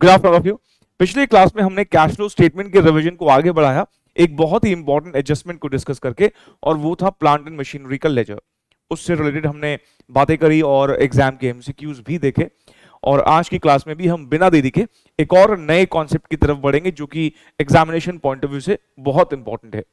Good afternoon of you. पिछले class में हमने कैश फ्लो स्टेटमेंट के रिवीजन को आगे बढ़ाया एक बहुत ही इंपॉर्टेंट एडजस्टमेंट को डिस्कस करके, और वो था प्लांट एंड मशीनरी का लेजर। उससे रिलेटेड हमने बातें करी और एग्जाम के एमसीक्यूज भी देखे। और आज की क्लास में भी हम बिना देरी के एक और नए कॉन्सेप्ट की तरफ बढ़ेंगे जो कि एग्जामिनेशन पॉइंट ऑफ व्यू से बहुत इंपॉर्टेंट है।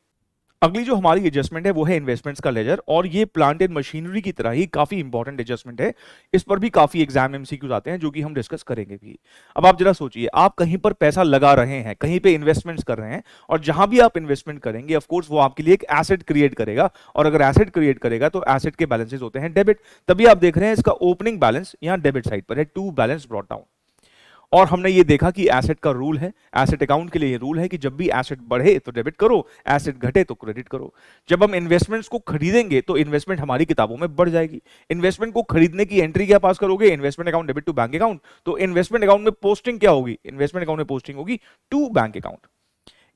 अगली जो हमारी एडजस्टमेंट है वो है इन्वेस्टमेंट्स का लेजर, और ये प्लांट एंड मशीनरी की तरह ही काफी इंपॉर्टेंट एडजस्टमेंट है। इस पर भी काफी एग्जाम एमसीक्यूज आते हैं जो कि हम डिस्कस करेंगे भी। अब आप जरा सोचिए, आप कहीं पर पैसा लगा रहे हैं, कहीं पे इन्वेस्टमेंट्स कर रहे हैं, और जहां भी आप इन्वेस्टमेंट करेंगे ऑफ कोर्स वो आपके लिए एक एसेट क्रिएट करेगा, और अगर एसेट क्रिएट करेगा तो एसेट के बैलेंसेस होते हैं डेबिट। तभी आप देख रहे हैं इसका ओपनिंग बैलेंस यहाँ डेबिट साइड पर है, टू बैलेंस ब्रॉट डाउन। और हमने ये देखा कि एसेट का रूल है, एसेट अकाउंट के लिए ये रूल है कि जब भी एसेट बढ़े तो डेबिट करो, एसेट घटे तो क्रेडिट करो। जब हम इन्वेस्टमेंट्स को खरीदेंगे तो इन्वेस्टमेंट हमारी किताबों में बढ़ जाएगी। इन्वेस्टमेंट को खरीदने की एंट्री क्या पास करोगे? Investment account debit to bank account. तो इन्वेस्टमेंट अकाउंट में पोस्टिंग क्या होगी? इन्वेस्टमेंट अकाउंट में पोस्टिंग होगी टू बैंक अकाउंट।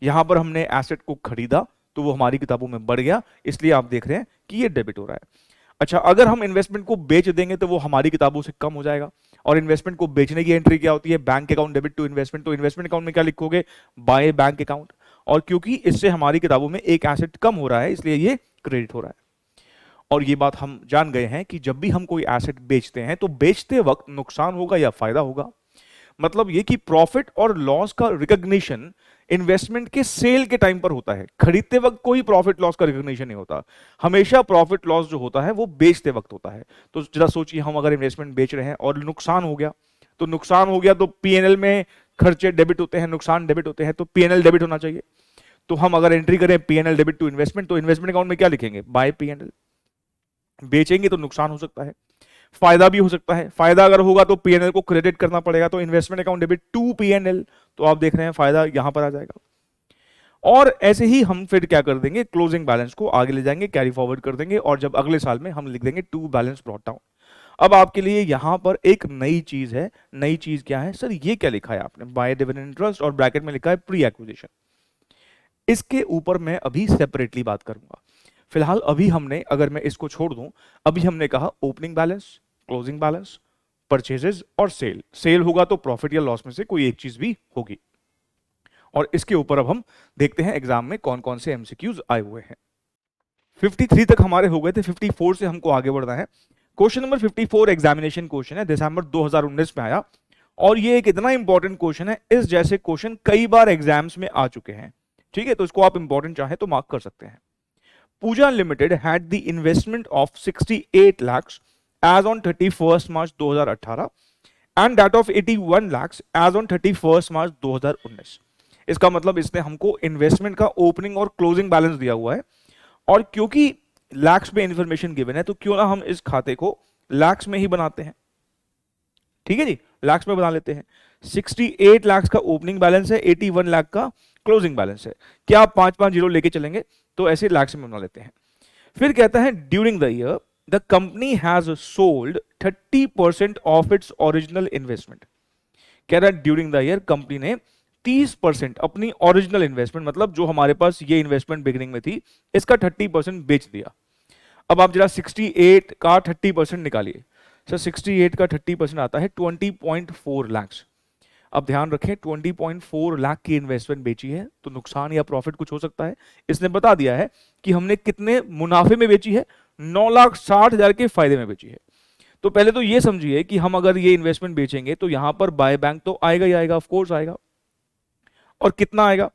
यहां पर हमने एसेट को खरीदा तो वो हमारी किताबों में बढ़ गया, इसलिए आप देख रहे हैं कि ये डेबिट हो रहा है। अच्छा, अगर हम इन्वेस्टमेंट को बेच देंगे तो वो हमारी किताबों से कम हो जाएगा। और इन्वेस्टमेंट को बेचने की एंट्री क्या होती है? Bank account debit to investment. तो इन्वेस्टमेंट अकाउंट में क्या लिखोगे? By bank account. और क्योंकि इससे हमारी किताबों में एक एसेट कम हो रहा है इसलिए ये क्रेडिट हो रहा है। और ये बात हम जान गए हैं कि जब भी हम कोई एसेट बेचते हैं तो बेचते वक्त नुकसान होगा या फायदा होगा। मतलब ये कि प्रॉफिट और लॉस का रिकॉग्निशन इन्वेस्टमेंट के सेल के टाइम पर होता है। खरीदते वक्त कोई प्रॉफिट लॉस का रिकॉग्निशन नहीं होता, हमेशा प्रॉफिट लॉस जो होता है वो बेचते वक्त होता है। तो जरा सोचिए, हम अगर इन्वेस्टमेंट बेच रहे हैं और नुकसान हो गया, तो नुकसान हो गया तो पीएनएल में खर्चे डेबिट होते हैं, नुकसान डेबिट होते हैं, तो पीएनएल डेबिट होना चाहिए। तो हम अगर एंट्री करें पीएनएल डेबिट टू इन्वेस्टमेंट, तो इन्वेस्टमेंट अकाउंट में क्या लिखेंगे? By PNL. बेचेंगे तो नुकसान हो सकता है, फायदा भी हो सकता है। फायदा अगर होगा तो पीएनएल को क्रेडिट करना पड़ेगा, तो investment account debit to PNL. तो आप देख रहे हैं फायदा यहां पर आ जाएगा। और ऐसे ही हम फिर क्या कर देंगे? क्लोजिंग बैलेंस को आगे ले जाएंगे, कैरी फॉरवर्ड कर देंगे, और जब अगले साल में हम लिख देंगे टू बैलेंस ब्रॉट डाउन। अब आपके लिए यहां पर एक नई चीज है। नई चीज क्या है? सर ये क्या लिखा है आपने? बाय डिविडेंड इंटरेस्ट, और ब्रैकेट में लिखा है प्री एक्विजिशन। इसके ऊपर मैं अभी सेपरेटली बात करूंगा। फिलहाल अभी हमने, अगर मैं इसको छोड़ दूं, अभी हमने कहा opening balance, closing balance, purchases और सेल। सेल होगा तो प्रॉफिट या लॉस में से कोई एक चीज भी होगी। और इसके ऊपर अब हम देखते हैं एग्जाम में कौन कौन से एमसीक्यूज आए हुए हैं। 53 तक हमारे हो गए थे, 54 से हमको आगे बढ़ना है। क्वेश्चन नंबर 54 एग्जामिनेशन क्वेश्चन है, दिसंबर 2019 में आया, और ये एक इतना इंपॉर्टेंट क्वेश्चन है, इस जैसे क्वेश्चन कई बार एग्जाम्स में आ चुके हैं। ठीक है, तो इसको आप इंपॉर्टेंट चाहे तो मार्क कर सकते हैं। Pooja limited had the investment of 68 lakhs as on 31st March 2018 and that of 81 lakhs as on 31st March 2019। इसका मतलब इसने हमको इन्वेस्टमेंट का ओपनिंग और क्लोजिंग बैलेंस दिया हुआ है, और क्योंकि लैक्स में इंफॉर्मेशन गिवन है तो क्यों ना हम इस खाते को लैक्स में ही बनाते हैं। ठीक है जी, लैक्स में बना लेते हैं। 68 लाख का ओपनिंग बैलेंस है, 81 लाख का क्लोजिंग बैलेंस है। क्या आप 5-5 जीरो लेके चलेंगे? तो ऐसे लैक्स में बना लेते हैं। फिर कहता है during the year the company has sold 30% of its original investment. कह रहा है ड्यूरिंग द ईयर कंपनी ने 30% अपनी ओरिजिनल इन्वेस्टमेंट, मतलब जो हमारे पास ये इन्वेस्टमेंट बिगिनिंग में थी, इसका 30% बेच दिया। अब आप जरा 68 का 30% निकालिए। सर 68 का 30% आता है 20.4 लाख। अब ध्यान रखें, 20.4 लाख की इन्वेस्टमेंट बेची है तो नुकसान या प्रॉफिट कुछ हो सकता है। इसने बता दिया है कि हमने कितने मुनाफे में बेची है, 9,60,000 के फायदे में बेची है। तो पहले तो ये समझिए कि हम अगर ये इन्वेस्टमेंट बेचेंगे तो यहां पर बाय बैंक तो आएगा ही आएगा, ऑफ कोर्स आएगा। और कितना आएगा?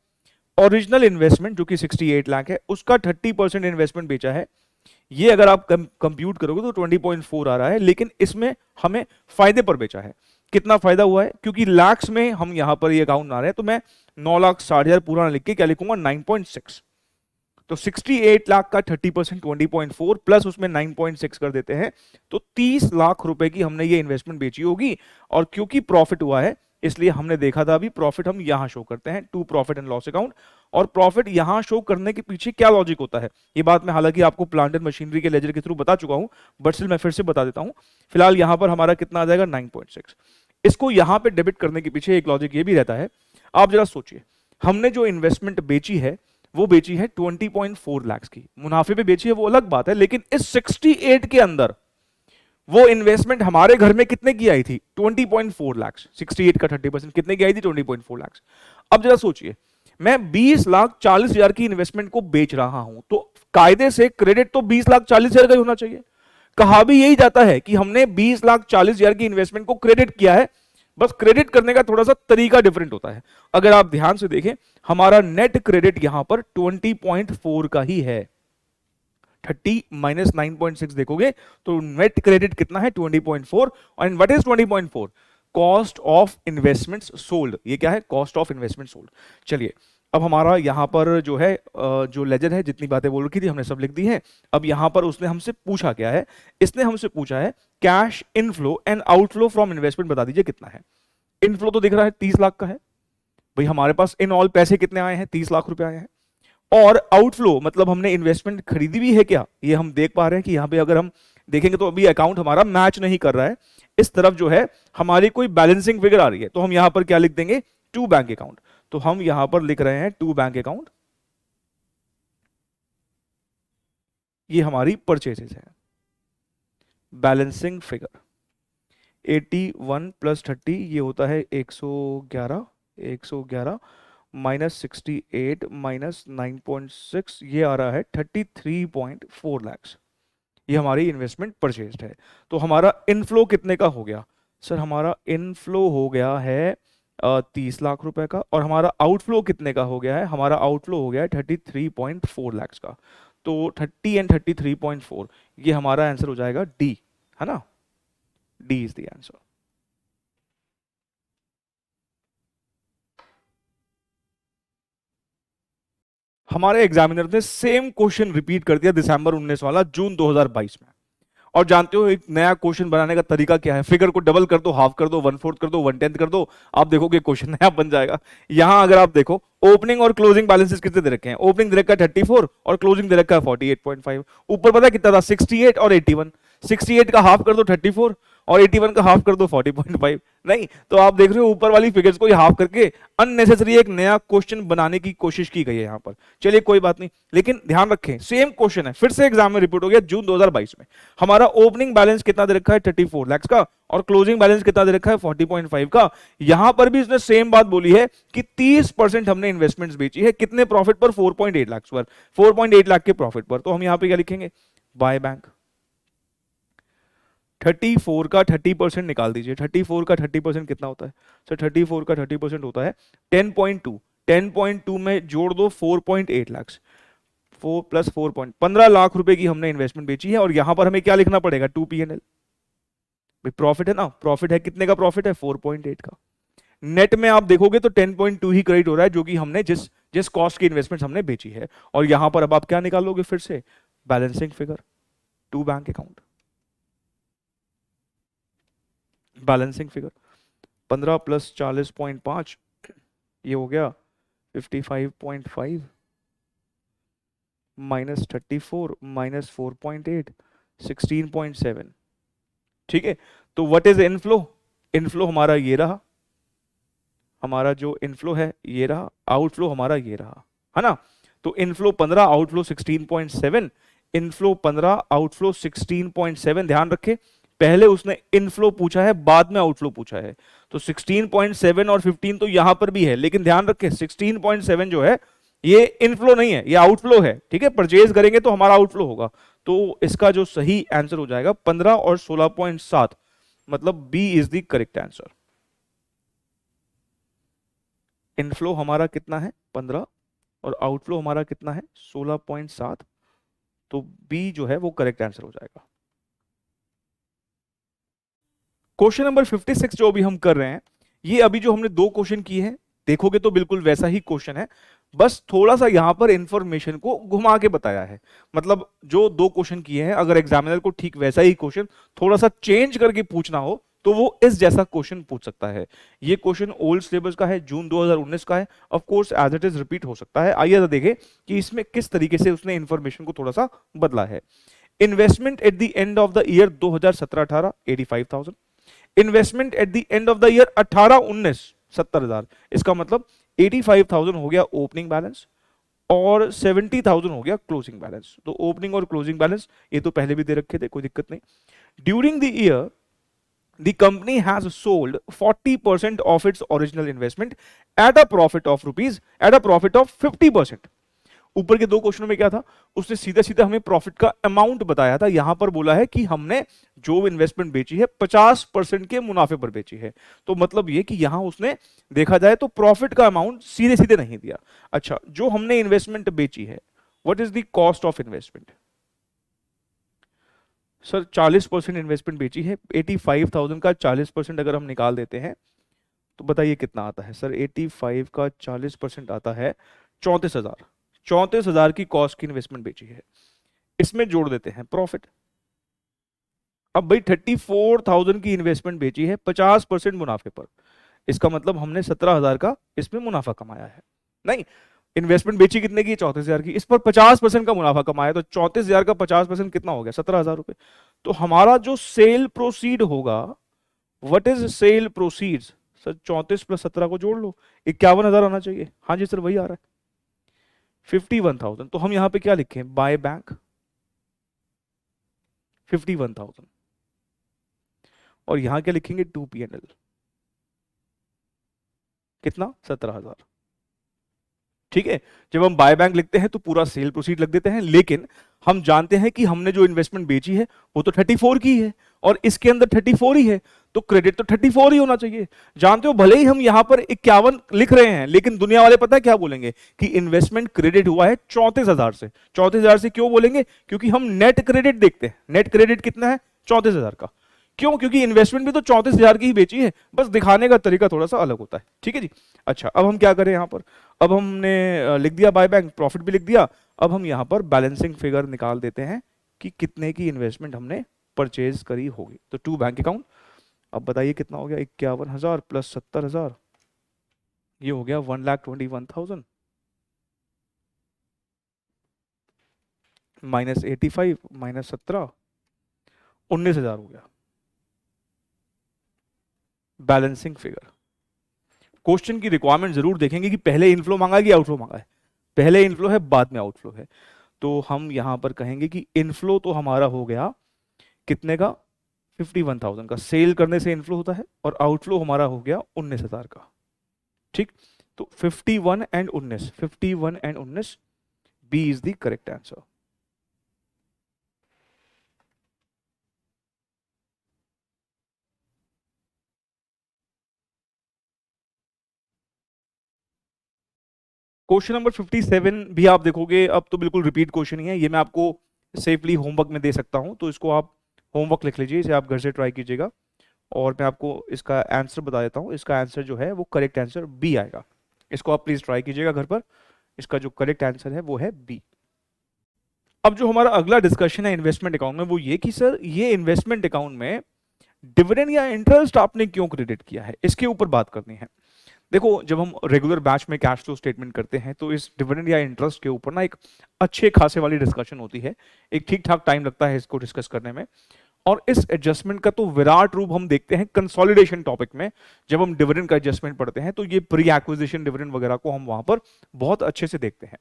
ओरिजिनल इन्वेस्टमेंट जो कि 68 लाख है, उसका 30% इन्वेस्टमेंट बेचा है। ये अगर आप कंप्यूट करोगे तो 20.4 आ रहा है, लेकिन इसमें हमें फायदे पर बेचा है। कितना फायदा हुआ है? क्योंकि लाख्स में हम यहां पर ये अकाउंट आ रहे हैं, तो मैं 9,60,000 पूरा ना लिख के क्या लिखूंगा? 9.6। तो 68 लाख का 30% 20.4 प्लस उसमें 9.6 कर देते हैं, तो 30 लाख रुपए की हमने ये इन्वेस्टमेंट बेची होगी। और क्योंकि प्रॉफिट हुआ है इसलिए हमने देखा था अभी प्रॉफिट हम यहां शो करते हैं, to profit and loss account. और प्रॉफिट यहां शो करने के पीछे क्या लॉजिक होता है, ये बात मैं हालांकि आपको प्लांट एंड मशीनरी के लेजर के थ्रू बता चुका हूं, बट स्टिल मैं फिर से बता देता हूं। फिलहाल यहां पर हमारा कितना आ जाएगा? 9.6। इसको यहां पे डेबिट करने के पीछे एक लॉजिक ये भी रहता है। आप जरा सोचिए, हमने जो इन्वेस्टमेंट बेची है वो बेची है 20.4 लाख की, मुनाफे पे बेची है वो अलग बात है, लेकिन इस 68 के अंदर वो इन्वेस्टमेंट हमारे घर में कितने की आई थी? 20.4 लाख। 68 का 30% कितने की आई थी? 20.4 लाख। अब जरा सोचिए, मैं 20,40,000 की इन्वेस्टमेंट को बेच रहा हूं, तो कायदे से क्रेडिट तो 20,40,000 का ही होना चाहिए। कहा भी यही जाता है कि हमने 20,40,000 की इन्वेस्टमेंट को क्रेडिट किया है, बस क्रेडिट करने का थोड़ा सा तरीका डिफरेंट होता है। अगर आप ध्यान से देखें, हमारा नेट क्रेडिट यहां पर 20.4 का ही है। 30 माइनस 9.6 देखोगे तो नेट क्रेडिट कितना है? 20.4। And what is 20.4? Cost of investments sold. ये क्या है? Cost of investment sold. चलिए, अब हमारा यहां पर जो है जो लेजर है, जितनी बातें बोल रखी थी हमने सब लिख दी है। अब यहां पर उसने हमसे पूछा क्या है? इसने हमसे पूछा है cash inflow and outflow from investment बता दीजिए कितना है। इनफ्लो तो दिख रहा है 30 लाख का है भाई, हमारे पास इन ऑल पैसे कितने आए हैं? 30 लाख रुपए आए हैं। और आउटफ्लो मतलब हमने इन्वेस्टमेंट खरीदी भी है क्या? ये हम देख पा रहे हैं कि यहां पे अगर हम देखेंगे तो अभी अकाउंट हमारा मैच नहीं कर रहा है। इस तरफ जो है हमारी कोई बैलेंसिंग फिगर आ रही है, तो हम यहां पर क्या लिख देंगे? To bank account. तो हम यहां पर लिख रहे हैं टू बैंक अकाउंट। ये हमारी परचेजेस है। बैलेंसिंग फिगर 81 प्लस 30 ये होता है 111। 111 माइनस 68 माइनस 9.6 ये आ रहा है 33.4 लैक्स। ये हमारी इन्वेस्टमेंट परचेज्ड है। तो हमारा इनफ्लो कितने का हो गया? सर हमारा इनफ्लो हो गया है 30 लाख रुपए का, और हमारा आउटफ्लो कितने का हो गया है? हमारा आउटफ्लो हो गया है 33.4 लैक्स का। तो 30 एंड 33.4 ये हमारा आंसर हो जाएगा डी, है ना? D is the answer. हमारे एग्जामिनर ने सेम क्वेश्चन रिपीट कर दिया दिसंबर 19 वाला जून 2022 में। और जानते हो एक नया क्वेश्चन बनाने का तरीका क्या है? फिगर को डबल कर दो, हाफ कर दो, 1/4 कर दो, 1/10 कर दो, आप देखोगे क्वेश्चन नया बन जाएगा। यहां अगर आप देखो ओपनिंग और क्लोजिंग बैलेंसेस कितने दे रखे हैं? ओपनिंग दे रखा है 34 और क्लोजिंग दे रखा है 48.5। ऊपर पता है कितना था? 68 और 81। 68 का हाफ कर दो 34 और 81 का हाफ कर दो 40.5। नहीं, तो आप देख रहे हो ऊपर वाली फिगर्स को हाफ करके अननेसेसरी एक नया क्वेश्चन बनाने की कोशिश की गई है यहां पर। चलिए कोई बात नहीं, लेकिन ध्यान रखें सेम क्वेश्चन है, फिर से एग्जाम में रिपीट हो गया जून 2022 में। हमारा ओपनिंग बैलेंस कितना दे रखा है? 34 लाख का, और क्लोजिंग बैलेंस कितना दे रखा है? 40.5 का। यहां पर भी इसने सेम बात बोली है कि 30% हमने इन्वेस्टमेंट्स बेची है। कितने प्रॉफिट पर? 4.8 लाख पर। 4.8 लाख के प्रॉफिट पर। तो हम यहां पे क्या लिखेंगे? By bank. 34 का 30% निकाल दीजिए। 34 का 30% कितना होता है? सर 34 का 30% होता है 10.2। 10.2 में जोड़ दो 4.8 लाख। 4 प्लस 4 15 लाख रुपए की हमने इन्वेस्टमेंट बेची है। और यहां पर हमें क्या लिखना पड़ेगा? 2 P&L। प्रॉफिट है ना? प्रॉफिट है, कितने का प्रॉफिट है? 4.8 का। नेट में आप देखोगे तो 10.2 ही क्रेडिट हो रहा है, जो कि हमने जिस जिस कॉस्ट की इन्वेस्टमेंट हमने बेची है। और यहां पर अब आप क्या निकालोगे? फिर से balancing figure, to bank account. Balancing figure 15 plus 40.5 ये हो गया 55.5 माइनस 34 माइनस 4.8 16.7। ठीक है, तो व्हाट इज इनफ्लो? इनफ्लो हमारा ये रहा, हमारा जो इनफ्लो है ये रहा, आउटफ्लो हमारा ये रहा, है ना? तो इनफ्लो 15, आउटफ्लो 16.7। Inflow 15, outflow 16.7। ध्यान रखें पहले उसने इनफ्लो पूछा है, बाद में आउटफ्लो पूछा है। तो 16.7 और 15 तो यहां पर भी है, लेकिन ध्यान रखें 16.7 जो है ये इनफ्लो नहीं है, ये आउटफ्लो है। ठीक है, परचेज करेंगे तो हमारा आउटफ्लो होगा। तो इसका जो सही आंसर हो जाएगा 15 और 16.7, मतलब B is the correct answer. Inflow हमारा कितना है? 15 और आउटफ्लो हमारा कितना है? 16.7। तो बी जो है वो करेक्ट आंसर हो जाएगा। क्वेश्चन नंबर 56 जो अभी हम कर रहे हैं, ये अभी जो हमने दो क्वेश्चन किए हैं देखोगे तो बिल्कुल वैसा ही क्वेश्चन है, बस थोड़ा सा यहां पर इंफॉर्मेशन को घुमा के बताया है। मतलब जो दो क्वेश्चन किए हैं, अगर एग्जामिनर को ठीक वैसा ही क्वेश्चन थोड़ा सा चेंज करके पूछना हो तो वो इस जैसा क्वेश्चन पूछ सकता है। ये क्वेश्चन ओल्ड सिलेबस का है, जून 2019 का है। Of course as it is repeat हो सकता है। आइए देखें कि इसमें किस तरीके से उसने इंफॉर्मेशन को थोड़ा सा बदला है। Investment at the end of the year 2017-18 85,000। Investment at the end of the year 18-19 70,000। इसका मतलब 85,000 हो गया ओपनिंग बैलेंस और 70,000 हो गया क्लोजिंग बैलेंस। तो ओपनिंग और क्लोजिंग बैलेंस ये तो पहले भी दे रखे थे, कोई दिक्कत नहीं। During the year the company has sold 40% of its original investment at a profit of 50%। ऊपर के दो क्वेश्चनों में क्या था, उसने सीधा सीधा हमें प्रॉफिट का अमाउंट बताया था, यहां पर बोला है कि हमने जो इन्वेस्टमेंट बेची है 50% के मुनाफे पर बेची है। तो मतलब ये कि यहां उसने देखा जाए तो प्रॉफिट का अमाउंट सीधे सीधे नहीं दिया। अच्छा, जो हमने इन्वेस्टमेंट बेची है, what is the cost of investment? Sir 40% investment बेची है, 85,000 का 40% अगर हम निकाल देते हैं तो बताइए कितना आता है सर? 85 का 40% आता है 34,000। 34,000 की कॉस्ट की इन्वेस्टमेंट बेची है, इसमें जोड़ देते हैं प्रॉफिट। अब भाई 34,000 की इन्वेस्टमेंट बेची है 50% मुनाफे पर, इसका मतलब हमने 17,000 का इसमें मुनाफा कमाया है। नहीं, इन्वेस्टमेंट बेची कितने की? 34,000 की, इस पर 50% का मुनाफा कमाया, तो 34,000 का 50% कितना हो गया? 17,000 रुपए। तो हमारा जो सेल प्रोसीड होगा, what is sale proceeds? Sir 34 plus 17 को जोड़ लो, 51,000 आना चाहिए। हाँ जी सर, वही आ रहा है 51,000। तो हम यहां पे क्या लिखें? बाय बैंक 51,000, और यहां क्या लिखेंगे? 2 P&L कितना? 17,000। ठीक है, जब हम बाय बैंक लिखते हैं तो पूरा सेल प्रोसीड लिख देते हैं, लेकिन हम जानते हैं कि हमने जो इन्वेस्टमेंट बेची है वो तो 34 की है, और इसके अंदर 34 ही है, तो क्रेडिट तो 34 ही होना चाहिए। जानते हो, भले ही हम यहां पर 51 लिख रहे हैं, लेकिन दुनिया वाले पता है क्या बोलेंगे? कि इन्वेस्टमेंट क्रेडिट हुआ है 34,000 से। 34,000 से क्यों बोलेंगे? क्योंकि हम नेट क्रेडिट देखते हैं। नेट क्रेडिट कितना है? 34,000 का। क्यों? क्योंकि इन्वेस्टमेंट भी तो 34,000 की ही बेची है, बस दिखाने का तरीका थोड़ा सा अलग होता है। ठीक है जी। अच्छा, अब हम क्या करें यहां पर? अब हमने लिख दिया बाय बैंक, प्रॉफिट भी लिख दिया। अब हम यहां पर बैलेंसिंग फिगर निकाल देते हैं कि कितने की इन्वेस्टमेंट हमने परचेज करी होगी। तो टू बैंक अकाउंट, अब बताइए कितना हो गया? 51,000 प्लस 70,000, ये हो गया 1,21,000 माइनस 85 माइनस 17, 19,000 हो गया बैलेंसिंग फिगर। क्वेश्चन की रिक्वायरमेंट जरूर देखेंगे कि पहले इनफ्लो मांगा है कि आउटफ्लो मांगा है। पहले इनफ्लो है, बाद में आउटफ्लो है। तो हम यहां पर कहेंगे कि इनफ्लो तो हमारा हो गया कितने का? 51,000 का। सेल करने से इनफ्लो होता है, और आउटफ्लो हमारा हो गया 19,000 का। ठीक, तो 51 and 19, 51 and 19, B is the correct answer. Question number 57 भी आप देखोगे, अब तो बिल्कुल रिपीट क्वेश्चन ही है, ये मैं आपको सेफली होमवर्क में दे सकता हूं, तो इसको आप होमवर्क लिख लीजिए, इसे आप घर से ट्राई कीजिएगा, और मैं आपको इसका आंसर बता देता हूं। इसका आंसर जो है वो करेक्ट आंसर बी आएगा। इसको आप प्लीज ट्राई कीजिएगा घर पर। इसका जो करेक्ट आंसर है वो है बी। अब जो हमारा अगला डिस्कशन है इन्वेस्टमेंट अकाउंट में, वो ये कि सर ये इन्वेस्टमेंट अकाउंट में डिविडेंड या इंटरेस्ट आपने क्यों क्रेडिट किया है, इसके ऊपर बात करनी है। देखो, जब हम रेगुलर बैच में कैश फ्लो स्टेटमेंट करते हैं तो इस डिविडेंड या इंटरेस्ट के ऊपर ना एक अच्छे खासे वाली डिस्कशन होती है, एक ठीक ठाक टाइम लगता है इसको डिस्कस करने में। और इस एडजस्टमेंट का तो विराट रूप हम देखते हैं कंसोलिडेशन टॉपिक में। जब हम डिविडेंड का एडजस्टमेंट पढ़ते हैं तो ये प्री एक्विजिशन डिविडेंड वगैरह को हम वहां पर बहुत अच्छे से देखते हैं।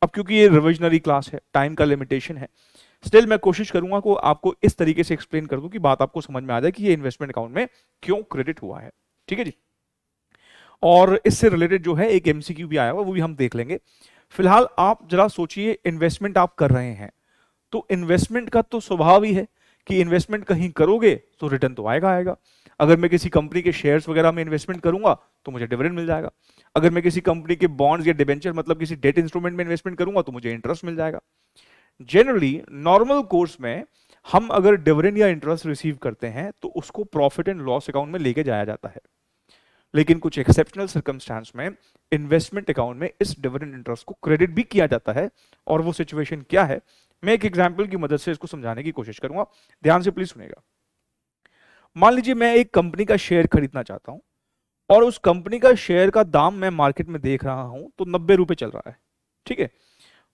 अब क्योंकि ये रिविजनरी क्लास है, टाइम का लिमिटेशन है, स्टिल मैं कोशिश करूंगा को आपको इस तरीके से एक्सप्लेन कर दूं कि बात आपको समझ में आ जाए कि ये इन्वेस्टमेंट अकाउंट में क्यों क्रेडिट हुआ है। ठीक है जी। और इससे रिलेटेड जो है एक एमसीक्यू भी आया हुआ, वो भी हम देख लेंगे। फिलहाल आप जरा सोचिए, इन्वेस्टमेंट आप कर रहे हैं, तो इन्वेस्टमेंट का तो स्वभाव ही है कि इन्वेस्टमेंट कहीं करोगे तो रिटर्न तो आएगा आएगा। अगर मैं किसी कंपनी के शेयर्स वगैरह में इन्वेस्टमेंट करूंगा तो मुझे डिविडेंड मिल जाएगा। अगर मैं किसी कंपनी के बॉन्ड्स या डिबेंचर मतलब किसी डेट इंस्ट्रूमेंट में इन्वेस्टमेंट करूंगा तो मुझे इंटरेस्ट मिल जाएगा। जनरली नॉर्मल कोर्स में हम अगर डिविडेंड या इंटरेस्ट रिसीव करते हैं तो उसको प्रॉफिट एंड लॉस अकाउंट में लेके जाया जाता है, लेकिन कुछ एक्सेप्शनल सर्कमस्टांस में इन्वेस्टमेंट अकाउंट में इस डिविडेंड इंटरेस्ट को क्रेडिट भी किया जाता है। और वो सिचुएशन क्या है, मैं एक एग्जांपल की मदद से इसको समझाने की कोशिश करूंगा, ध्यान से प्लीज सुनेगा। मान लीजिए मैं एक कंपनी का शेयर खरीदना चाहता हूं, और उस कंपनी का शेयर का दाम मैं मार्केट में देख रहा हूं तो 90 रुपए चल रहा है। ठीक है,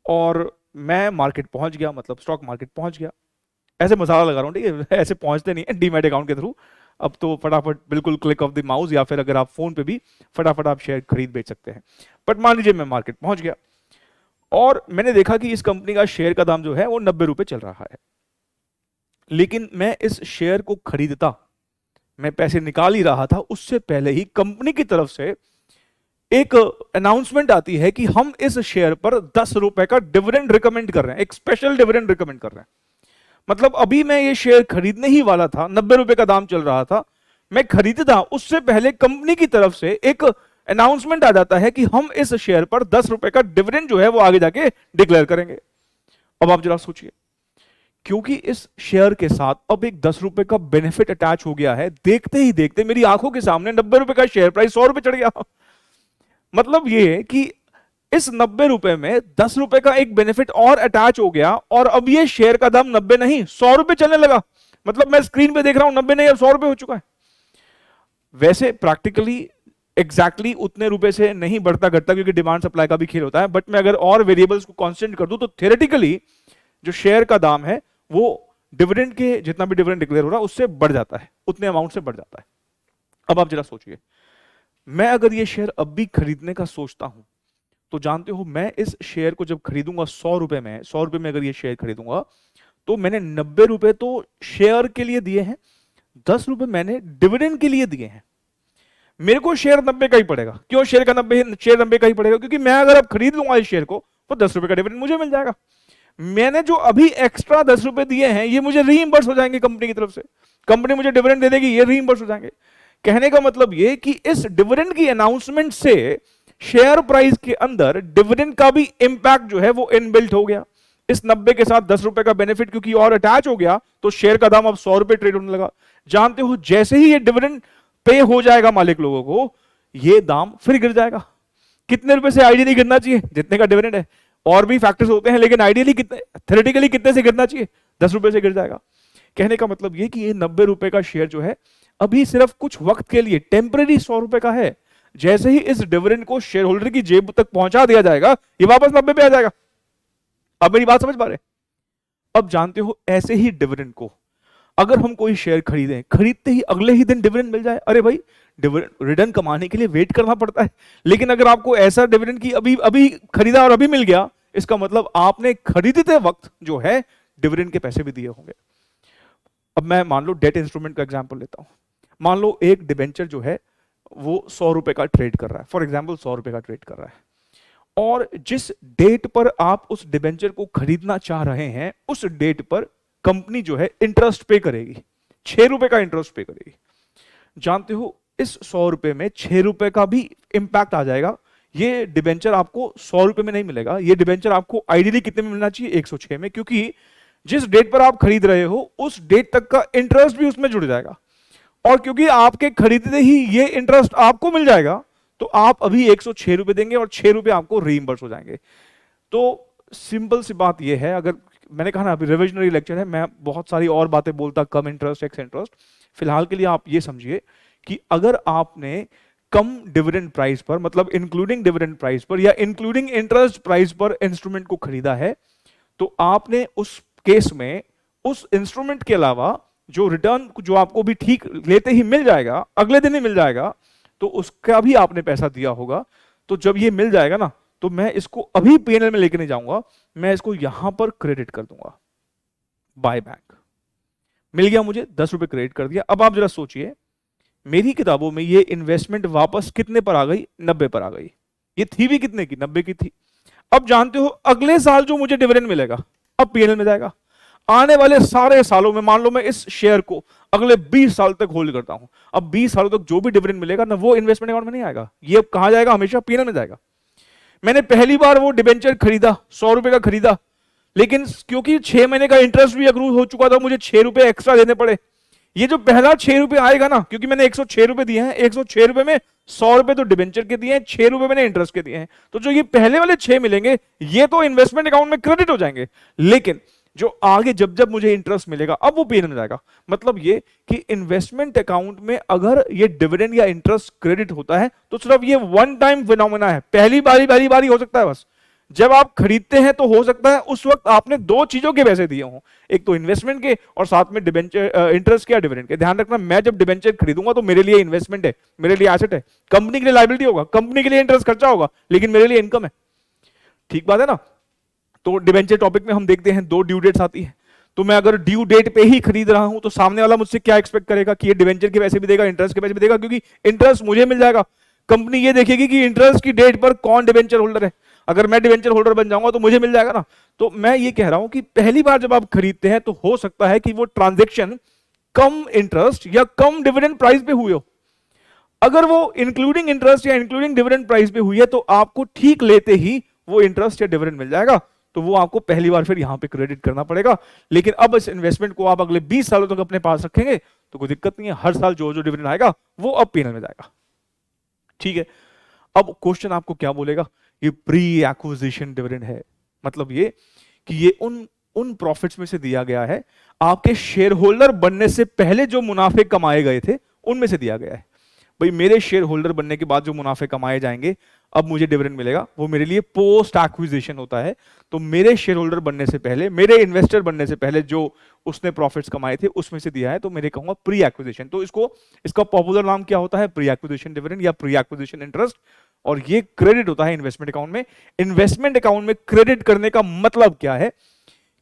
और मैं मार्केट पहुंच गया, मतलब स्टॉक मार्केट पहुंच गया। ऐसे मसाला लगा रहा हूं, ठीक है, ऐसे पहुंचते नहीं है डीमैट अकाउंट के थ्रू। अब तो फटाफट बिल्कुल क्लिक ऑफ द माउस, या फिर अगर आप फोन पे भी फटाफट आप शेयर खरीद बेच सकते हैं। बट मान लीजिए मैं मार्केट पहुंच गया और मैंने देखा कि इस कंपनी का शेयर का दाम जो है वो 90 रुपए चल रहा है। लेकिन मैं इस शेयर को खरीदता, मैं पैसे निकाल ही रहा था, उससे पहले ही कंपनी की तरफ से एक अनाउंसमेंट आती है कि हम इस शेयर पर 10 रुपए का डिविडेंड रिकमेंड कर रहे हैं, एक स्पेशल डिविडेंड रिकमेंड कर रहे हैं। मतलब अभी मैं ये शेयर खरीदने ही वाला था, 90 रुपए का दाम चल रहा था, मैं खरीदता, उससे पहले कंपनी की तरफ से एक अनाउंसमेंट आ जाता है कि हम इस शेयर पर 10 रुपए का डिविडेंड जो है वो आगे जाके डिक्लेयर करेंगे। अब आप जरा सोचिए, क्योंकि इस शेयर के साथ अब एक 10 रुपए का बेनिफिट अटैच हो गया है, देखते ही देखते मेरी आंखों के सामने 90 रुपए का शेयर प्राइस 100 रुपए चढ़ गया। मतलब ये कि इस 90 रुपए में 10 रुपए का एक बेनिफिट और अटैच हो गया, और अब ये शेयर का दाम 90 नहीं 100 रुपए चलने लगा। मतलब मैं स्क्रीन पे देख रहा हूं 90 नहीं अब 100 रुपए हो चुका है। वैसे प्रैक्टिकली एग्जैक्टली उतने रुपए से नहीं बढ़ता घटता, क्योंकि डिमांड सप्लाई का भी खेल होता है, बट मैं अगर और वेरिएबल्स को कांस्टेंट कर दूं तो थियोरेटिकली जो शेयर का दाम है वो डिविडेंड के, जितना भी डिविडेंड डिक्लेयर हो रहा है उससे बढ़ जाता है, उतने अमाउंट से बढ़ जाता है। अब आप जरा सोचिए, मैं अगर ये शेयर अब भी खरीदने का सोचता हूं, तो जानते हो मैं इस शेयर को जब खरीदूंगा 100 रुपए में, 100 रुपए में अगर ये शेयर खरीदूंगा, तो मैंने 90 रुपए तो शेयर के लिए दिए हैं, 10 रुपए मैंने डिविडेंड के लिए दिए हैं। मेरे को शेयर 90 का ही पड़ेगा। क्यों शेयर 90 का ही पड़ेगा? क्योंकि मैं अगर अब खरीद लूंगा इस शेयर को तो 10 रुपए का डिविडेंड मुझे मिल जाएगा। मैंने जो अभी एक्स्ट्रा 10 रुपए दिए हैं ये मुझे रीइंबर्स हो जाएंगे कंपनी की तरफ से, कंपनी मुझे डिविडेंड दे देगी, ये रीइंबर्स हो जाएंगे। कहने का मतलब ये कि इस डिविडेंड की अनाउंसमेंट से शेयर प्राइस के अंदर डिविडेंड का भी इंपैक्ट जो है वो इनबिल्ट हो गया। इस 90 के साथ 10 रुपए का बेनिफिट क्योंकि और अटैच हो गया, तो शेयर का दाम अब 100 रुपए ट्रेड होने लगा। जानते हो जैसे ही ये डिविडेंड पे हो जाएगा मालिक लोगों को, ये दाम फिर गिर जाएगा। कितने रुपए से आइडियली गिरना चाहिए? जितने का डिविडेंड है। और भी फैक्टर्स होते हैं, लेकिन आइडियली कितने, थ्योरेटिकली कितने से गिरना चाहिए? 10 रुपए से गिर जाएगा। कहने का मतलब ये कि ये 90 रुपए का शेयर जो है अभी सिर्फ कुछ वक्त के लिए टेम्पररी 100 रुपए का है। जैसे ही इस डिविडेंड को शेयर होल्डर की जेब तक पहुंचा दिया जाएगा, ये वापस 90 पे आ जाएगा। अब मेरी बात समझ पा रहे? अब जानते हो ऐसे ही डिविडेंड को अगर हम कोई शेयर खरीदें, खरीदते ही अगले ही दिन डिविडेंड मिल जाए, अरे भाई डिविडेंड रिटर्न कमाने के लिए वेट करना पड़ता है। लेकिन अगर आपको ऐसा डिविडेंड की अभी अभी खरीदा और अभी मिल गया, इसका मतलब आपने खरीदते वक्त जो है डिविडेंड के पैसे भी दिए होंगे। अब मैं मान लो डेट इंस्ट्रूमेंट का एग्जांपल लेता हूं। मान लो एक डिबेंचर जो है वो 100 रुपए का ट्रेड कर रहा है, फॉर एग्जांपल 100 रुपए का ट्रेड कर रहा है, और जिस डेट पर आप उस डिबेंचर को खरीदना चाह रहे हैं उस डेट पर कंपनी जो है इंटरेस्ट पे करेगी, 6 रुपए का इंटरेस्ट पे करेगी। जानते हो इस 100 रुपए में 6 रुपए का भी इंपैक्ट आ जाएगा। ये डिबेंचर आपको 100 रुपए में नहीं मिलेगा, ये डिबेंचर आपको आइडियली कितने में मिलना चाहिए? 106 में, क्योंकि जिस डेट पर आप खरीद रहे हो उस डेट तक का इंटरेस्ट भी उसमें जुड़ जाएगा। और क्योंकि आपके खरीदते ही ये इंटरेस्ट आपको मिल जाएगा, तो आप अभी 106 रुपए देंगे और 6 रुपए आपको रीइंबर्स हो जाएंगे। तो सिंपल सी बात ये है, अगर मैंने कहा ना अभी रिविजनरी लेक्चर है, मैं बहुत सारी और बातें बोलता, कम इंटरेस्ट, एक्स इंटरेस्ट, फिलहाल के लिए आप ये समझिए कि अगर आपने कम डिविडेंड प्राइस पर, मतलब इंक्लूडिंग डिविडेंड प्राइस पर या इंक्लूडिंग इंटरेस्ट प्राइस पर इंस्ट्रूमेंट को खरीदा है, तो आपने उस केस में उस इंस्ट्रूमेंट के अलावा जो रिटर्न जो आपको भी ठीक लेते ही मिल जाएगा, अगले दिन ही मिल जाएगा, तो उसका भी आपने पैसा दिया होगा। तो जब ये मिल जाएगा ना, तो मैं इसको अभी पीएनएल में लेके नहीं जाऊंगा, मैं इसको यहां पर क्रेडिट कर दूंगा, बाय बैक। मिल गया मुझे, 10 रुपए क्रेडिट कर दिया। अब आप जरा सोचिए, मेरी किताबों में ये इन्वेस्टमेंट वापस कितने पर आ गई? 90 पर आ गई। ये थी भी कितने की? 90 की थी। अब जानते हो अगले साल जो मुझे डिविडेंड मिलेगा अब पीएनएल में जाएगा। आने वाले सारे सालों में मान लो मैं इस शेयर को अगले 20 साल तक होल्ड करता हूं, अब 20 सालों तक जो भी डिविडेंड मिलेगा ना वो इन्वेस्टमेंट अकाउंट में नहीं आएगा, ये अब कहां जाएगा? हमेशा पीएनएल में जाएगा। मैंने पहली बार वो डिबेंचर खरीदा, 100 रुपए का खरीदा, लेकिन क्योंकि 6 महीने का इंटरेस्ट भी अक्रूव हो चुका था, मुझे 6 रुपए एक्स्ट्रा देने पड़े। ये जो पहला 6 रुपए आएगा ना, क्योंकि मैंने 106 रुपए दिए हैं, 106 रुपए में 100 रुपए तो डिबेंचर के दिए हैं, 6 रुपए मैंने इंटरेस्ट के दिए हैं, तो जो ये पहले वाले 6 मिलेंगे ये तो इन्वेस्टमेंट अकाउंट में क्रेडिट हो जाएंगे, लेकिन जो आगे जब जब मुझे इंटरेस्ट मिलेगा अब वो पीएनएल में जाएगा। मतलब ये कि इन्वेस्टमेंट अकाउंट में अगर ये डिविडेंड या इंटरेस्ट क्रेडिट होता है तो सिर्फ ये वन टाइम फिनोमेना है, पहली बारी हो सकता है बस। जब आप खरीदते हैं तो हो सकता है उस वक्त आपने 2 चीजों के पैसे दिए हों, एक तो इन्वेस्टमेंट के और साथ में डिबेंचर इंटरेस्ट के या डिविडेंड के। ध्यान रखना, मैं जब डिबेंचर खरीदूंगा तो मेरे लिए इन्वेस्टमेंट है, मेरे लिए एसेट है, कंपनी के लिए लायबिलिटी होगा, कंपनी के लिए इंटरेस्ट खर्चा होगा, लेकिन मेरे लिए इनकम है। ठीक बात है ना? तो डिबेंचर टॉपिक में हम देखते हैं 2 ड्यू डेट्स आती है, तो मैं अगर ड्यू डेट पे ही खरीद रहा हूं तो सामने वाला मुझसे क्या एक्सपेक्ट करेगा कि ये डिवेंचर के पैसे भी देगा, इंटरेस्ट के पैसे भी देगा, क्योंकि इंटरेस्ट मुझे मिल जाएगा। कंपनी ये देखेगी कि इंटरेस्ट की डेट पर कौन डिवेंचर होल्डर है, अगर मैं डिवेंचर होल्डर बन जाऊंगा तो मुझे मिल जाएगा ना। तो मैं ये कह रहा हूं कि पहली बार जब आप खरीदते हैं तो हो सकता है कि वो ट्रांजेक्शन कम इंटरेस्ट या कम डिविडेंड प्राइस पे हुए हो। अगर वो इंक्लूडिंग इंटरेस्ट या इंक्लूडिंग डिविडेंड प्राइस पे हुई है तो आपको ठीक लेते ही वो इंटरेस्ट या डिविडेंड मिल जाएगा, तो वो आपको पहली बार फिर यहां पे क्रेडिट करना पड़ेगा। लेकिन अब इस इन्वेस्टमेंट को आप अगले 20 सालों तक अपने पास रखेंगे तो कोई दिक्कत नहीं है, हर साल जो जो डिविडेंड आएगा वो अब पीएनएल में जाएगा। ठीक है, अब क्वेश्चन आपको क्या बोलेगा, ये प्री एक्विजिशन डिविडेंड है, मतलब ये कि ये उन प्रॉफिट्स में से दिया गया है, आपके शेयर होल्डर बनने से पहले जो मुनाफे कमाए गए थे उनमें से दिया गया है। भाई मेरे शेयर होल्डर बनने के बाद जो मुनाफे कमाए जाएंगे, अब मुझे डिविडेंड मिलेगा, वो मेरे लिए पोस्ट एक्विजिशन होता है। तो मेरे शेयर होल्डर बनने से पहले, मेरे इन्वेस्टर बनने से पहले जो उसने प्रॉफिट्स कमाए थे उसमें से दिया है, तो मेरे कहूंगा प्री एक्विजिशन। तो इसका पॉपुलर नाम क्या होता है, प्री एक्विजिशन डिविडेंड या प्री एक्विजिशन इंटरेस्ट। और ये क्रेडिट होता है इन्वेस्टमेंट अकाउंट में। इन्वेस्टमेंट अकाउंट में क्रेडिट करने का मतलब क्या है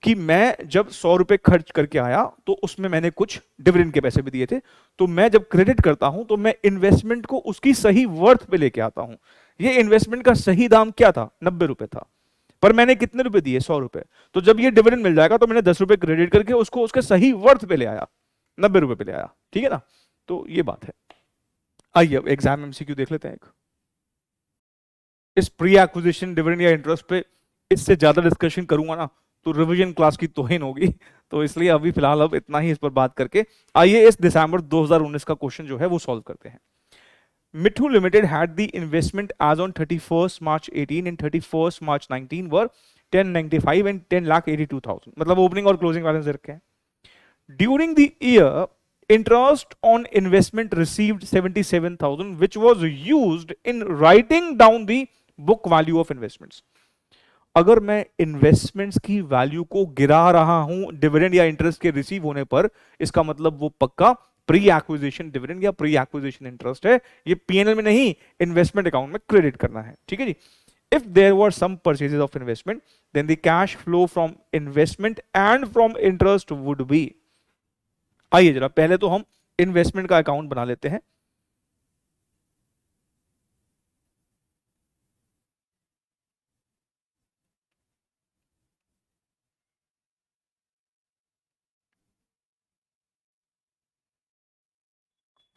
कि मैं जब 100 रुपए खर्च करके आया तो उसमें मैंने कुछ डिविडेंड के पैसे भी दिए थे, तो मैं जब क्रेडिट करता हूं तो मैं इन्वेस्टमेंट को उसकी सही वर्थ पे लेके आता हूं। ये इन्वेस्टमेंट का सही दाम क्या था, 90 रुपए था, पर मैंने कितने रुपए दिए, 100 रुपए। तो जब ये डिविडेंड मिल जाएगा तो मैंने 10 रुपए क्रेडिट करके उसको उसके सही वर्थ पे ले आया, 90 रुपए पे ले आया। ठीक है ना, तो ये बात है। आइए अब एग्जाम एमसीक्यू देख लेते हैं। इस प्री एक्विजिशन डिविडेंड या इंटरेस्ट पे इससे ज्यादा डिस्कशन करूंगा ना तो रिवीजन क्लास की तौहीन होगी, तो इसलिए अभी फिलहाल अब इतना ही इस पर बात करके आइए इस दिसंबर 2019 का क्वेश्चन जो है वो सॉल्व करते हैं। मिठू limited had the investment as on 31st March 18 and 31st March 19 were 1095 and 10,82,000, मतलब ओपनिंग और क्लोजिंग बैलेंस दे रखे हैं। During the year interest on investment received 77,000 which was used in writing down the book value of investments। अगर मैं investments की value को गिरा रहा हूं डिविडेंड या इंटरेस्ट के रिसीव होने पर, इसका मतलब वो पक्का प्री एक्विजिशन डिविडेंड या प्री एक्विजिशन इंटरेस्ट है। ये पीएनएल में नहीं, इन्वेस्टमेंट अकाउंट में क्रेडिट करना है। ठीक है जी। If there were some purchases of investment then the cash flow from investment and from interest would be. आइए जरा पहले तो हम इन्वेस्टमेंट का अकाउंट बना लेते हैं।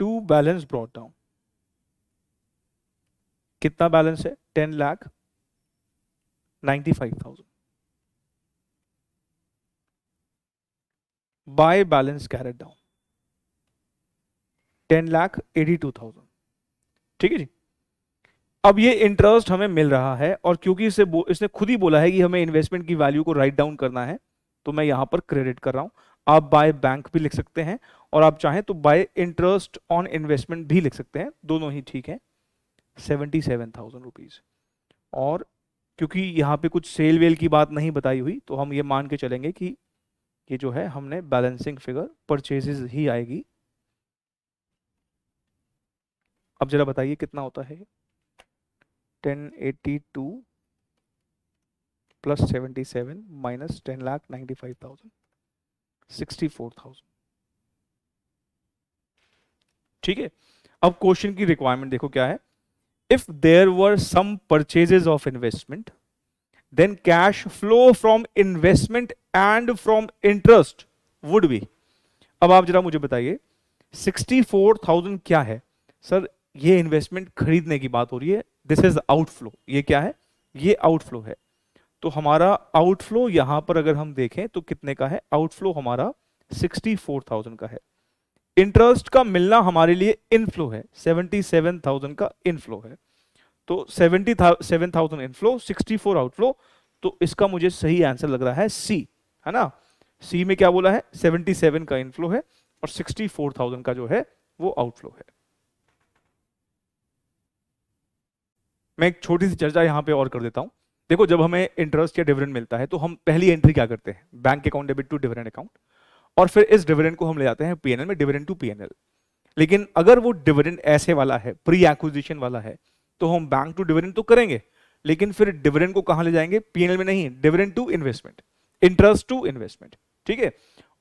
टू बैलेंस ब्रॉट डाउन, कितना बैलेंस है, 10,95,000 बाय बैलेंस कैरेट डाउन 10,82,000। ठीक है जी। अब ये इंटरेस्ट हमें मिल रहा है और क्योंकि इसने खुद ही बोला है कि हमें इन्वेस्टमेंट की वैल्यू को राइट डाउन करना है, तो मैं यहां पर क्रेडिट कर रहा हूं। आप बाय बैंक भी लिख सकते हैं और आप चाहें तो बाय इंटरेस्ट ऑन इन्वेस्टमेंट भी लिख सकते हैं, दोनों ही ठीक है। 77,000 रुपीज। और क्योंकि यहाँ पे कुछ सेल वेल की बात नहीं बताई हुई तो हम ये मान के चलेंगे कि ये जो है हमने बैलेंसिंग फिगर परचेजेस ही आएगी। अब जरा बताइए कितना होता है, 1082 प्लस 77 माइनस 10,95,000, 64,000। ठीक है। अब क्वेश्चन की रिक्वायरमेंट देखो क्या है, if there were some purchases of investment then cash flow from investment and from interest would be. अब आप जरा मुझे बताइए 64,000 क्या है सर, ये इन्वेस्टमेंट खरीदने की बात हो रही है, दिस इज आउटफ्लो। ये क्या है, ये आउटफ्लो है। तो हमारा आउटफ्लो यहां पर अगर हम देखें तो कितने का है, आउटफ्लो हमारा 64,000 का है। इंटरेस्ट का मिलना हमारे लिए इनफ्लो है, 77,000 का इनफ्लो है। तो 77,000 इनफ्लो, 64 आउटफ्लो, तो इसका मुझे सही आंसर लग रहा है सी, है ना। सी में क्या बोला है, 77 का इनफ्लो है और 64,000 का जो है वो आउटफ्लो है। मैं एक छोटी सी चर्चा यहां पे और कर देता हूं। देखो जब हमें इंटरेस्ट या डिविडेंड मिलता है तो हम पहली एंट्री क्या करते हैं, bank account debit to dividend account, और फिर इस डिविडेंड को हम ले जाते हैं पीएनएल में, डिविडेंड टू पीएनएल। लेकिन अगर वो डिविडेंड ऐसे वाला है, प्री एक्विजिशन वाला है, तो हम बैंक टू डिविडेंड तो करेंगे, लेकिन फिर डिविडेंड को कहां ले जाएंगे, पीएनएल में नहीं, dividend to investment, interest to investment. ठीक है।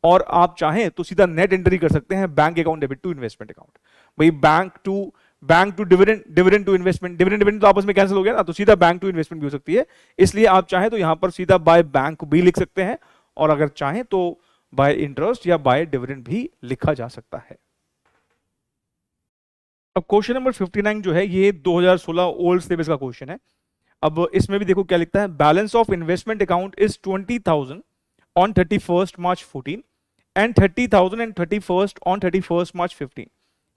और आप चाहें तो सीधा नेट एंट्री कर सकते हैं bank account debit to investment account. भाई bank to dividend, dividend to investment, dividend तो आपस में कैंसिल हो गया ना, तो सीधा बैंक टू इन्वेस्टमेंट भी हो सकती है। इसलिए आप चाहें तो यहां पर सीधा बाय बैंक भी लिख सकते हैं, और अगर चाहें तो बाय इंटरेस्ट या बाय डिविडेंड भी लिखा जा सकता है। अब क्वेश्चन नंबर 59 जो है ये 2016 ओल्ड सिलेबस का क्वेश्चन है। अब इसमें भी देखो क्या लिखता है, balance of investment account is 20,000 on 31st March 14 and 30,000 and 31st on 31st March 15।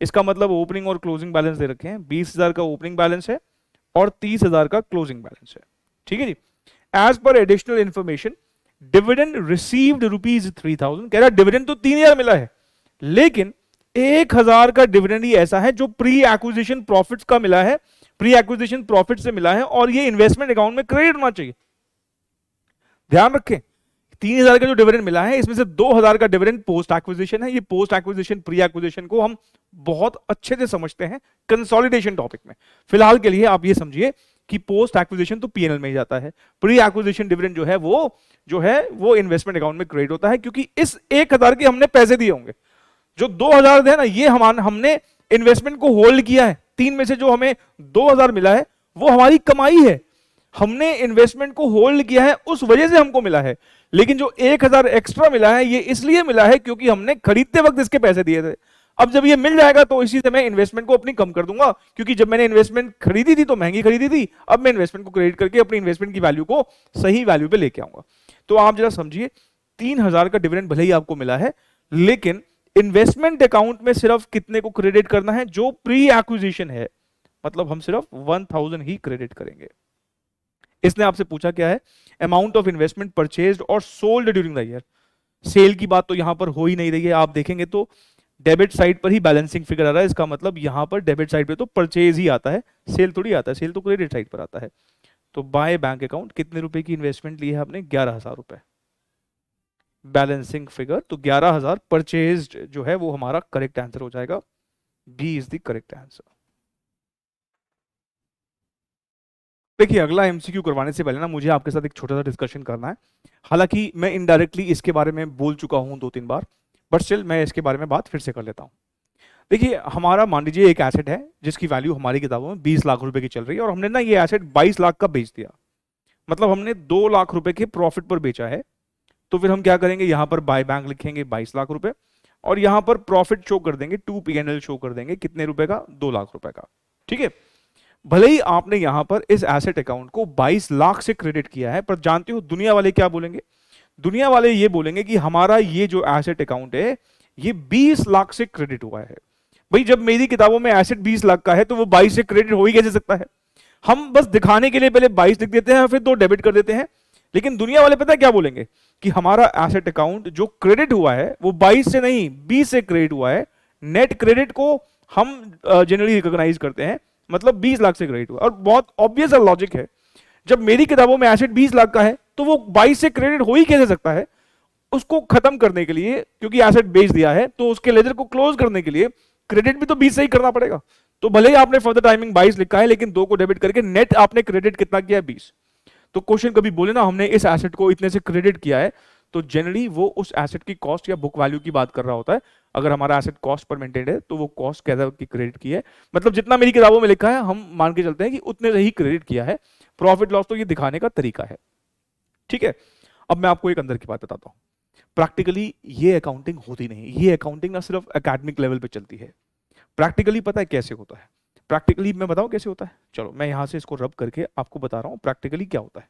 इसका मतलब ओपनिंग और क्लोजिंग बैलेंस दे रखे हैं, 20,000 का ओपनिंग बैलेंस है और 30,000 का क्लोजिंग बैलेंस है। ठीक है जी। As per additional information dividend received ₹3,000, कह रहा डिविडेंड तो 3,000 मिला है, लेकिन 1,000 का डिविडेंड ही ऐसा है जो प्री एक्विजिशन प्रॉफिट्स का मिला है, प्री एक्विजिशन प्रॉफिट से मिला है, और ये इन्वेस्टमेंट अकाउंट में क्रेडिट होना चाहिए। ध्यान रखें 3,000 का जो डिविडेंड मिला है इसमें से 2,000 का डिविडेंड पोस्ट एक्विजिशन है। ये पोस्ट एक्विजिशन प्री एक्विजिशन को हम बहुत अच्छे से समझते हैं कंसोलिडेशन टॉपिक में। फिलहाल के लिए आप ये समझिए कि पोस्ट एक्विजिशन तो पीएनएल में ही जाता है, प्री एक्विजिशन डिविडेंड जो है वो इन्वेस्टमेंट अकाउंट में क्रेडिट होता है, क्योंकि इस 1,000 के हमने पैसे दिए होंगे। जो 2,000 है ना, ये हमने इन्वेस्टमेंट को होल्ड किया है, 3 में से जो हमें 2,000 मिला है वो हमारी कमाई है, हमने इन्वेस्टमेंट को होल्ड किया है, उस वजह से हमको मिला है। लेकिन जो 1,000 एक्स्ट्रा मिला है ये इसलिए मिला है क्योंकि हमने खरीदते वक्त इसके पैसे दिए थे। अब जब ये मिल जाएगा तो इसी से मैं इन्वेस्टमेंट को अपनी कम कर दूंगा, क्योंकि जब मैंने इन्वेस्टमेंट खरीदी थी तो महंगी खरीदी थी, अब मैं इन्वेस्टमेंट को क्रेडिट करके अपनी इन्वेस्टमेंट की वैल्यू को सही वैल्यू पे लेके आऊंगा। तो आप जरा समझिए 3,000 का डिविडेंड भले ही आपको मिला है, लेकिन इन्वेस्टमेंट अकाउंट में सिर्फ कितने को क्रेडिट करना है, जो प्री एक्विजिशन है, मतलब हम सिर्फ 1,000 ही क्रेडिट करेंगे। इसने आपसे पूछा क्या है, अमाउंट ऑफ इन्वेस्टमेंट परचेज्ड और sold during the year. Sale की बात तो यहां पर हो ही नहीं रही है, आप देखेंगे तो डेबिट साइड पर ही बैलेंसिंग फिगर आ रहा है, इसका मतलब यहां पर डेबिट साइड पे तो परचेज ही आता है, सेल थोड़ी आता है, सेल तो क्रेडिट साइड पर आता है। तो बाय बैंक अकाउंट कितने रुपए की इन्वेस्टमेंट ली है आपने, 11,000 रुपए बैलेंसिंग फिगर, तो 11,000 परचेज जो है वो हमारा करेक्ट आंसर हो जाएगा, B is the correct answer. देखिए अगला एमसीक्यू करवाने से पहले ना मुझे आपके साथ एक छोटा सा डिस्कशन करना है। हालांकि मैं इनडायरेक्टली इसके बारे में बोल चुका हूं 2-3 बार, बट स्टिल मैं इसके बारे में बात फिर से कर लेता हूं। देखिए हमारा मान लीजिए एक एसेट है जिसकी वैल्यू हमारी किताबों में 20 लाख रुपए की चल रही है, और हमने ना ये एसेट 22 लाख का बेच दिया, मतलब हमने 2 लाख रुपए के प्रॉफिट पर बेचा है। तो फिर हम क्या करेंगे, यहां पर बाय बैंक लिखेंगे 22 लाख रुपए, और यहां पर प्रॉफिट शो कर देंगे, 2 P&L शो कर देंगे, कितने रुपए का, 2 लाख रुपए का। ठीक है, भले ही आपने यहां पर इस एसेट अकाउंट को 22 लाख से क्रेडिट किया है, पर जानते हो दुनिया वाले क्या बोलेंगे, दुनिया वाले ये बोलेंगे कि हमारा ये जो एसेट अकाउंट है ये 20 लाख से क्रेडिट हुआ है। भाई जब मेरी किताबों में एसेट 20 लाख का है तो वो 22 से क्रेडिट हो ही कैसे सकता है। हम बस दिखाने के लिए पहले 22 लिख देते हैं, फिर 2 डेबिट कर देते हैं, लेकिन दुनिया वाले पता है क्या बोलेंगे कि हमारा एसेट अकाउंट जो क्रेडिट हुआ है वो 22 से नहीं 20 से क्रेडिट हुआ है। नेट क्रेडिट को हम जनरली रिकॉग्नाइज करते हैं, मतलब 20 लाख से क्रेडिट हुआ। और बहुत ऑब्वियस लॉजिक है, जब मेरी किताबों में एसेट 20 लाख का है तो वो 22 से क्रेडिट हो ही कैसे सकता है। उसको खत्म करने के लिए, क्योंकि एसेट बेच दिया है, तो उसके लेजर को क्लोज करने के लिए क्रेडिट भी तो 20 से ही करना पड़ेगा। तो भले ही आपने फॉर द टाइमिंग 22 लिखा है, लेकिन 2 को डेबिट करके नेट आपने क्रेडिट कितना किया है, 20। तो क्वेश्चन कभी बोले ना हमने इस एसेट को इतने से क्रेडिट किया है, तो जनरली वो उस एसेट की कॉस्ट या बुक वैल्यू की बात कर रहा होता है। अगर हमारा एसेट कॉस्ट पर मेंटेन्ड है तो वो कॉस्ट कैसा की क्रेडिट की है, मतलब जितना मेरी किताबों में लिखा है हम मान के चलते हैं कि उतने से ही क्रेडिट किया है। प्रॉफिट लॉस तो ये दिखाने का तरीका है। ठीक है, अब मैं आपको एक अंदर की बात बताता हूं। प्रैक्टिकली ये अकाउंटिंग होती नहीं, ये अकाउंटिंग ना सिर्फ एकेडमिक लेवल पे चलती है। प्रैक्टिकली पता है कैसे होता है, प्रैक्टिकली मैं बताऊं कैसे होता है, चलो मैं यहां से इसको रब करके आपको बता रहा हूं प्रैक्टिकली क्या होता है।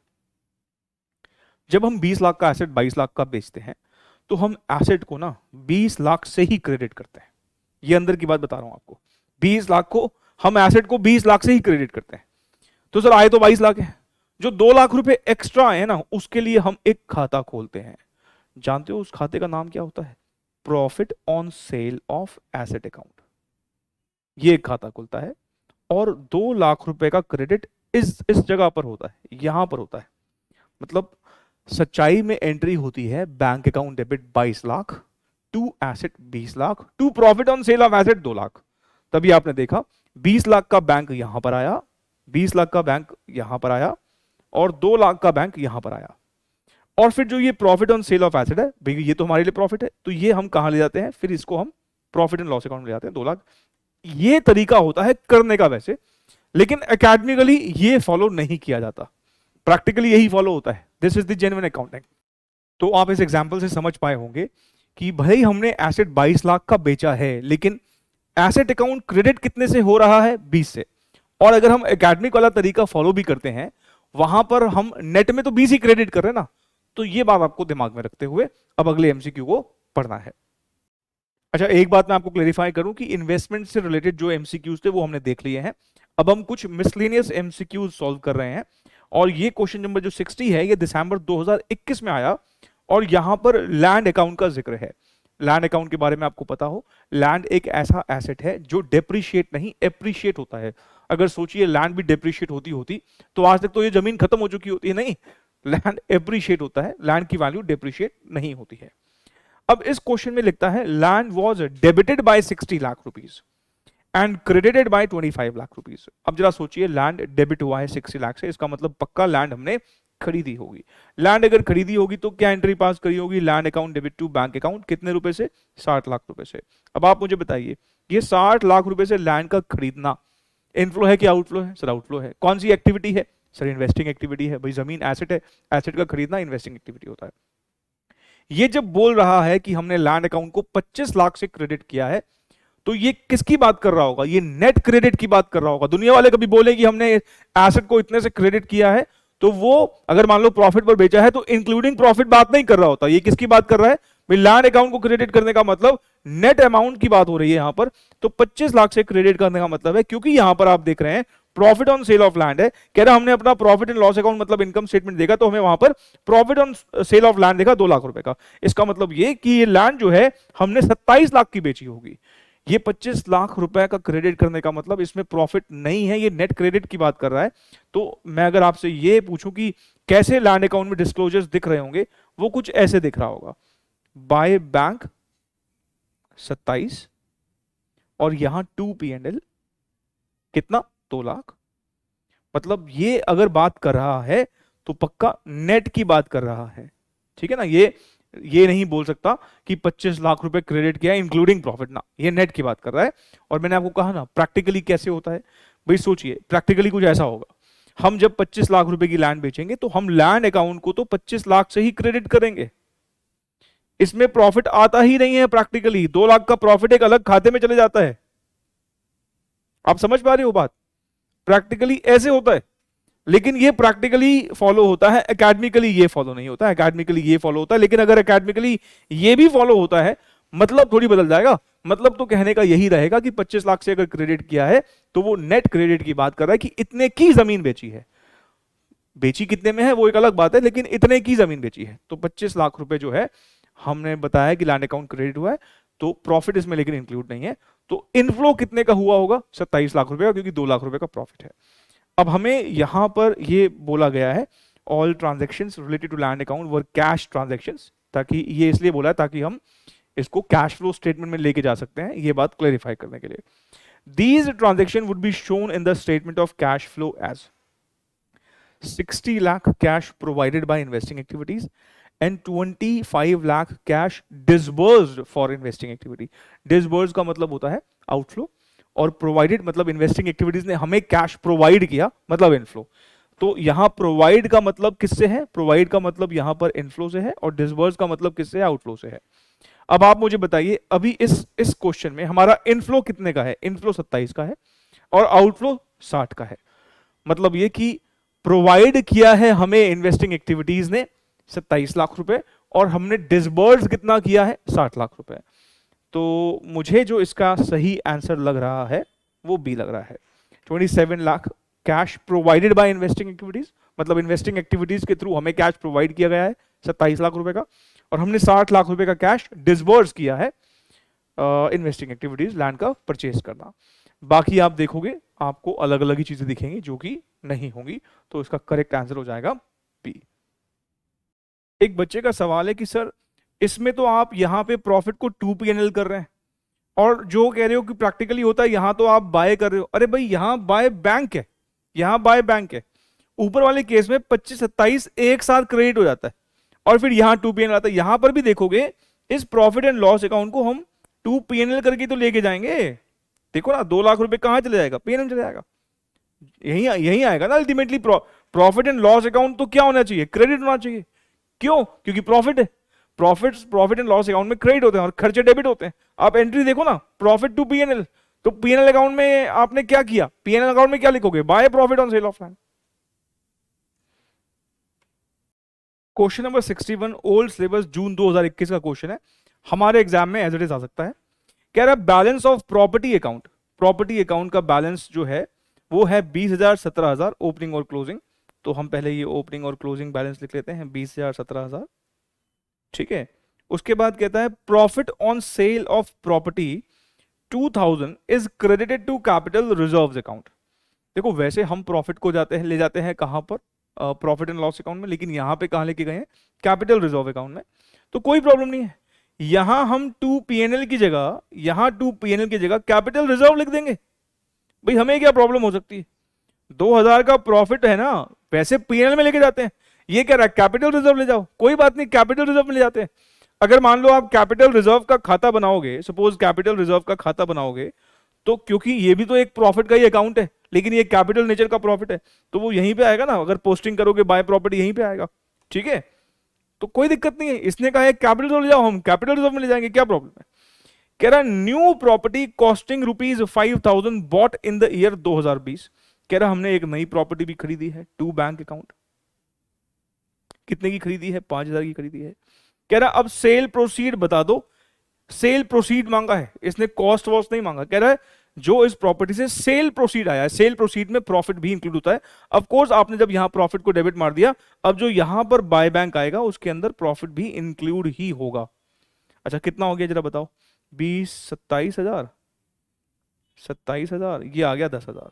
जब हम 20 लाख का एसेट 22 लाख का बेचते हैं तो हम एसेट को ना 20 लाख से ही क्रेडिट करते हैं। ये अंदर की बात बता रहा हूं आपको, 20 लाख को हम एसेट को 20 लाख से ही क्रेडिट करते हैं। तो सर आए तो 22 लाख है, जो 2 लाख रुपए एक्स्ट्रा आए ना उसके लिए हम एक खाता खोलते हैं। जानते हो उस खाते का नाम क्या होता है, profit on sale of asset account. ये एक खाता खुलता है और 2 लाख रुपए का क्रेडिट इस जगह पर होता है, यहां पर होता है। मतलब सच्चाई में एंट्री होती है bank account debit 22 lakh to asset 20 lakh to profit on sale of asset 2 lakh. तभी आपने देखा 20 लाख का बैंक यहां पर आया, 20 लाख का बैंक यहां पर आया और 2 लाख का बैंक यहां पर आया। और फिर जो ये profit on sale of asset है, भैया ये तो हमारे लिए प्रॉफिट है, तो ये हम कहां ले जाते हैं, फिर इसको हम प्रॉफिट एंड लॉस अकाउंट में ले जाते हैं 2 लाख। ये तरीका होता है करने का वैसे, लेकिन एकेडमिकली ये फॉलो नहीं किया जाता, प्रैक्टिकली यही फॉलो होता है। This is the genuine accounting. तो आप इस एग्जांपल से समझ पाए होंगे कि भाई हमने एसेट 22 लाख का बेचा है, लेकिन एसेट अकाउंट क्रेडिट कितने से हो रहा है, 20 से। और अगर हम एकेडमिक वाला तरीका फॉलो भी करते हैं, वहां पर हम नेट में तो 20 ही क्रेडिट कर रहे हैं ना। तो ये बात आपको दिमाग में रखते हुए अब अगले एमसीक्यू को पढ़ना है। अच्छा, एक बात मैं आपको क्लेरिफाई करूं कि इन्वेस्टमेंट से रिलेटेड जो एमसीक्यूज थे वो हमने देख लिए हैं। अब हम कुछ मिसलेनियस एमसीक्यूज सॉल्व कर रहे हैं, और ये क्वेश्चन नंबर जो 60 है, ये दिसंबर 2021 में आया, और यहां पर लैंड अकाउंट का जिक्र है। लैंड अकाउंट के बारे में आपको पता हो, लैंड एक ऐसा एसेट है जो डेप्रिशिएट नहीं एप्रिशिएट होता है। अगर सोचिए लैंड भी डेप्रिशिएट होती तो आज तक तो ये जमीन खत्म हो चुकी होती है, नहीं, लैंड एप्रिशिएट होता है, लैंड की वैल्यू डेप्रिशिएट नहीं होती है। अब इस क्वेश्चन में लिखता है land was debited bye 60 lakh rupees and credited bye 25 lakh rupees. अब जरा सोचिए, लैंड डेबिट हुआ है 60 लाख से, इसका मतलब पक्का लैंड हमने खरीदी होगी। लैंड अगर खरीदी होगी तो क्या एंट्री पास करी होगी, land account debit to bank account, कितने रुपए से, 60 लाख रुपए से। अब आप मुझे बताइए, ये 60 लाख रुपए से लैंड का खरीदना इनफ्लो है कि आउटफ्लो है, सर आउटफ्लो है। कौन सी एक्टिविटी है, सर इन्वेस्टिंग एक्टिविटी है। भाई जमीन एसेट है, एसेट का खरीदना इन्वेस्टिंग एक्टिविटी होता है। ये जब बोल रहा है कि हमने लैंड अकाउंट को 25 लाख से क्रेडिट किया है, तो ये किसकी बात कर रहा होगा, ये नेट क्रेडिट की बात कर रहा होगा। दुनिया वाले कभी बोले कि हमने एसेट को इतने से क्रेडिट किया है, तो वो अगर मान लो प्रॉफिट पर बेचा है तो इंक्लूडिंग प्रॉफिट बात नहीं कर रहा होता। ये किसकी बात कर रहा है, भाई लैंड अकाउंट को क्रेडिट करने का मतलब नेट अमाउंट की बात हो रही है यहां पर। तो 25 लाख से क्रेडिट करने का मतलब है, क्योंकि यहां पर आप देख रहे हैं profit on sale of land है, कह रहा हमने अपना प्रॉफिट एंड लॉस अकाउंट मतलब इनकम स्टेटमेंट देखा, तो हमें वहां पर profit on sale of land देखा 2 लाख रुपए का। इसका मतलब ये कि ये लैंड जो है हमने 27 लाख की बेची होगी। ये 25 लाख रुपए का क्रेडिट करने का मतलब इसमें प्रॉफिट नहीं है, ये नेट क्रेडिट की बात कर रहा है। तो मैं अगर आपसे ये पूछूं कि कैसे लैंड अकाउंट में डिस्क्लोजर्स दिख रहे होंगे, वो कुछ ऐसे दिख रहा होगा, बाय बैंक 27 और यहां 2 P&L कितना, 2 लाख। मतलब ये अगर बात कर रहा है तो पक्का नेट की बात कर रहा है, ठीक है ना। ये नहीं बोल सकता कि 25 लाख रुपए क्रेडिट किया इंक्लूडिंग प्रॉफिट, ना, ये नेट की बात कर रहा है। और मैंने आपको कहा ना प्रैक्टिकली कैसे होता है, भाई सोचिए प्रैक्टिकली कुछ ऐसा होगा, हम जब 25 लाख रुपए की लैंड बेचेंगे तो हम लैंड अकाउंट को तो 25 लाख से ही क्रेडिट करेंगे, इसमें प्रॉफिट आता ही नहीं है। प्रैक्टिकली 2 लाख का प्रॉफिट एक अलग खाते में चले जाता है। आप समझ पा रहे हो बात, प्रैक्टिकली ऐसे होता है। लेकिन ये प्रैक्टिकली फॉलो होता है, एकेडमिकली ये फॉलो नहीं होता। एकेडमिकली ये फॉलो होता है, लेकिन अगर एकेडमिकली ये भी फॉलो होता है, मतलब थोड़ी बदल जाएगा। मतलब तो कहने का यही रहेगा कि 25 लाख से अगर क्रेडिट किया है तो वो नेट क्रेडिट की बात कर रहा है कि इतने की जमीन बेची है। बेची कितने में है वो एक अलग बात है, लेकिन इतने की जमीन बेची है। तो 25 लाख रुपए जो है हमने बताया कि लैंड अकाउंट क्रेडिट हुआ है, तो प्रॉफिट इसमें लेकिन इंक्लूड नहीं है। तो इनफ्लो कितने का हुआ होगा, 27 लाख रुपए का, क्योंकि 2 लाख रुपए का प्रॉफिट है। अब हमें यहां पर ये बोला गया है all transactions related to land account were cash transactions, ताकि ये इसलिए बोला है ताकि हम इसको कैश फ्लो स्टेटमेंट में लेके जा सकते हैं, ये बात क्लैरिफाई करने के लिए। These transaction would be shown in the statement of cash flow as 60 lakh cash provided by investing activities and 25 lakh cash disbursed for investing activity. Disbursed का मतलब होता है आउटफ्लो, और प्रोवाइडेड मतलब इन्वेस्टिंग एक्टिविटीज ने हमें कैश प्रोवाइड किया, मतलब इनफ्लो। तो यहां प्रोवाइड का मतलब किससे है, प्रोवाइड का मतलब यहां पर इनफ्लो से है, और डिसबर्स का मतलब किससे है, आउटफ्लो से है। अब आप मुझे बताइए, अभी इस क्वेश्चन में हमारा इनफ्लो कितने का है, इनफ्लो 27 का है और आउटफ्लो 60 का है। मतलब ये कि प्रोवाइड किया है हमें इन्वेस्टिंग एक्टिविटीज ने 27 लाख रुपए, और हमने डिसबर्स कितना किया है, 60 लाख रुपए। तो मुझे जो इसका सही आंसर लग रहा है वो बी लग रहा है। 27 lakh cash provided by investing activities, मतलब इन्वेस्टिंग एक्टिविटीज के थ्रू हमें कैश प्रोवाइड किया गया है 27 लाख रुपए का, और हमने 60 लाख रुपए का कैश डिसबर्स किया है इन्वेस्टिंग एक्टिविटीज, लैंड का परचेज करना। बाकी आप देखोगे आपको अलग अलग ही चीजें दिखेंगी जो कि नहीं होंगी, तो इसका करेक्ट आंसर हो जाएगा बी। एक बच्चे का सवाल है कि सर इसमें तो आप यहां पे प्रॉफिट को 2 P&L कर रहे हैं, और जो कह रहे हो कि प्रैक्टिकली होता है यहां तो आप बाय कर रहे हो। अरे भाई यहां बाय बैंक है, यहां बाय बैंक है। ऊपर वाले केस में 25-27 एक साथ क्रेडिट हो जाता है, और फिर यहाँ 2P&L आता है। यहां पर भी देखोगे इस प्रॉफिट एंड लॉस अकाउंट को हम 2P&L करके तो लेके जाएंगे। देखो ना 2 लाख रुपए कहां चले जाएगा, P&L चले जाएगा, यही यही आएगा ना ultimately. Profit and loss account तो क्या होना चाहिए, क्रेडिट होना चाहिए। क्यों, क्योंकि प्रॉफिट है, प्रॉफिट एंड लॉस अकाउंट में क्रेडिट होते हैं और खर्चे डेबिट होते हैं। आप एंट्री देखो ना, प्रॉफिट टू P&L, तो P&L अकाउंट में आपने क्या किया, P&L अकाउंट में क्या लिखोगे, by profit on sale of land. Question number 61 old syllabus June 2021 का क्वेश्चन है, हमारे एग्जाम में एज इट इज आ सकता है। कह रहा है balance of property account, property account का बैलेंस जो है वो है 20,000 17,000 ओपनिंग और क्लोजिंग। तो हम पहले ये ओपनिंग और क्लोजिंग बैलेंस लिख लेते हैं 20,000 17,000, ठीक है। उसके बाद कहता है profit on sale of property 2,000 is credited to capital reserves account. देखो वैसे हम प्रॉफिट को जाते हैं, ले जाते हैं कहां पर, प्रॉफिट एंड लॉस अकाउंट में, लेकिन यहां पे कहां लेके गए हैं, कैपिटल रिजर्व अकाउंट में। तो कोई प्रॉब्लम नहीं है, यहां हम 2P&L की जगह, यहां 2P&L की जगह कैपिटल रिजर्व लिख देंगे। भाई हमें क्या प्रॉब्लम हो सकती है, 2,000 का प्रॉफिट है ना, वैसे P&L में लेके जाते हैं, ये कह रहा है कैपिटल रिजर्व ले जाओ, कोई बात नहीं, कैपिटल रिजर्व में ले जाते हैं। अगर मान लो आप कैपिटल रिजर्व का खाता बनाओगे, सपोज कैपिटल रिजर्व का खाता बनाओगे, तो क्योंकि ये भी तो एक प्रॉफिट का ही अकाउंट है, लेकिन ये कैपिटल नेचर का प्रॉफिट है, तो वो यहीं पे आएगा ना, अगर पोस्टिंग करोगे बाय प्रॉपर्टी यहीं पे आएगा, ठीक है। तो कोई दिक्कत नहीं है, इसने कहा है कैपिटल रिजर्व ले जाओ, हम कैपिटल रिजर्व में ले जाएंगे, क्या प्रॉब्लम है। कह रहा new property costing ₹5,000 bought in the year 2020। कह रहा हमने एक नई प्रॉपर्टी भी खरीदी है, टू बैंक अकाउंट। कितने की खरीदी है, 5,000 की खरीदी है। कह रहा अब सेल प्रोसीड बता दो, सेल प्रोसीड मांगा है इसने, कॉस्ट वॉस्ट नहीं मांगा। कह रहा है जो इस प्रॉपर्टी से सेल प्रोसीड आया है, सेल प्रोसीड में प्रॉफिट भी इंक्लूड होता है। ऑफ कोर्स आपने जब यहां प्रॉफिट को डेबिट मार दिया, अब जो यहां पर बाय बैंक आएगा उसके अंदर प्रॉफिट भी इंक्लूड ही होगा। अच्छा कितना हो गया जरा बताओ, 20 27,000, 27,000, ये आ गया 10,000।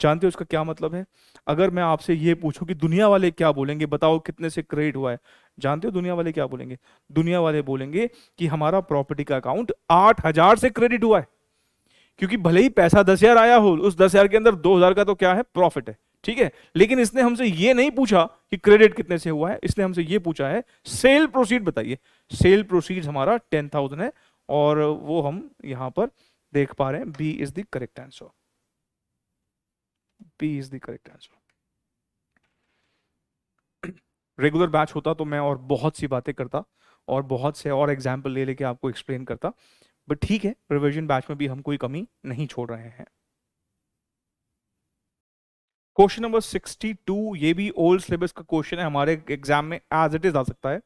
जानते हो इसका क्या मतलब है, अगर मैं आपसे ये पूछूं कि दुनिया वाले क्या बोलेंगे, बताओ कितने से क्रेडिट हुआ है, जानते हो दुनिया वाले क्या बोलेंगे, दुनिया वाले बोलेंगे कि हमारा प्रॉपर्टी का अकाउंट 8,000 से क्रेडिट हुआ है। क्योंकि भले ही पैसा 10,000 आया हो, उस 10,000 के अंदर 2,000 का तो क्या है, प्रॉफिट है, ठीक है। लेकिन इसने हमसे ये नहीं पूछा कि क्रेडिट कितने से हुआ है, इसने हमसे ये पूछा है सेल प्रोसीड बताइए। सेल प्रोसीड हमारा 10,000 है, और वो हम यहां पर देख पा रहे हैं, B is the correct answer, B is the correct answer. Regular batch होता तो मैं और बहुत सी बातें करता और बहुत से और एग्जाम्पल ले लेके आपको एक्सप्लेन करता, बट ठीक है, रिवीजन बैच में भी हम कोई कमी नहीं छोड़ रहे हैं। क्वेश्चन नंबर 62, ये भी ओल्ड सिलेबस का क्वेश्चन है, हमारे एग्जाम में एज इट इज आ सकता है।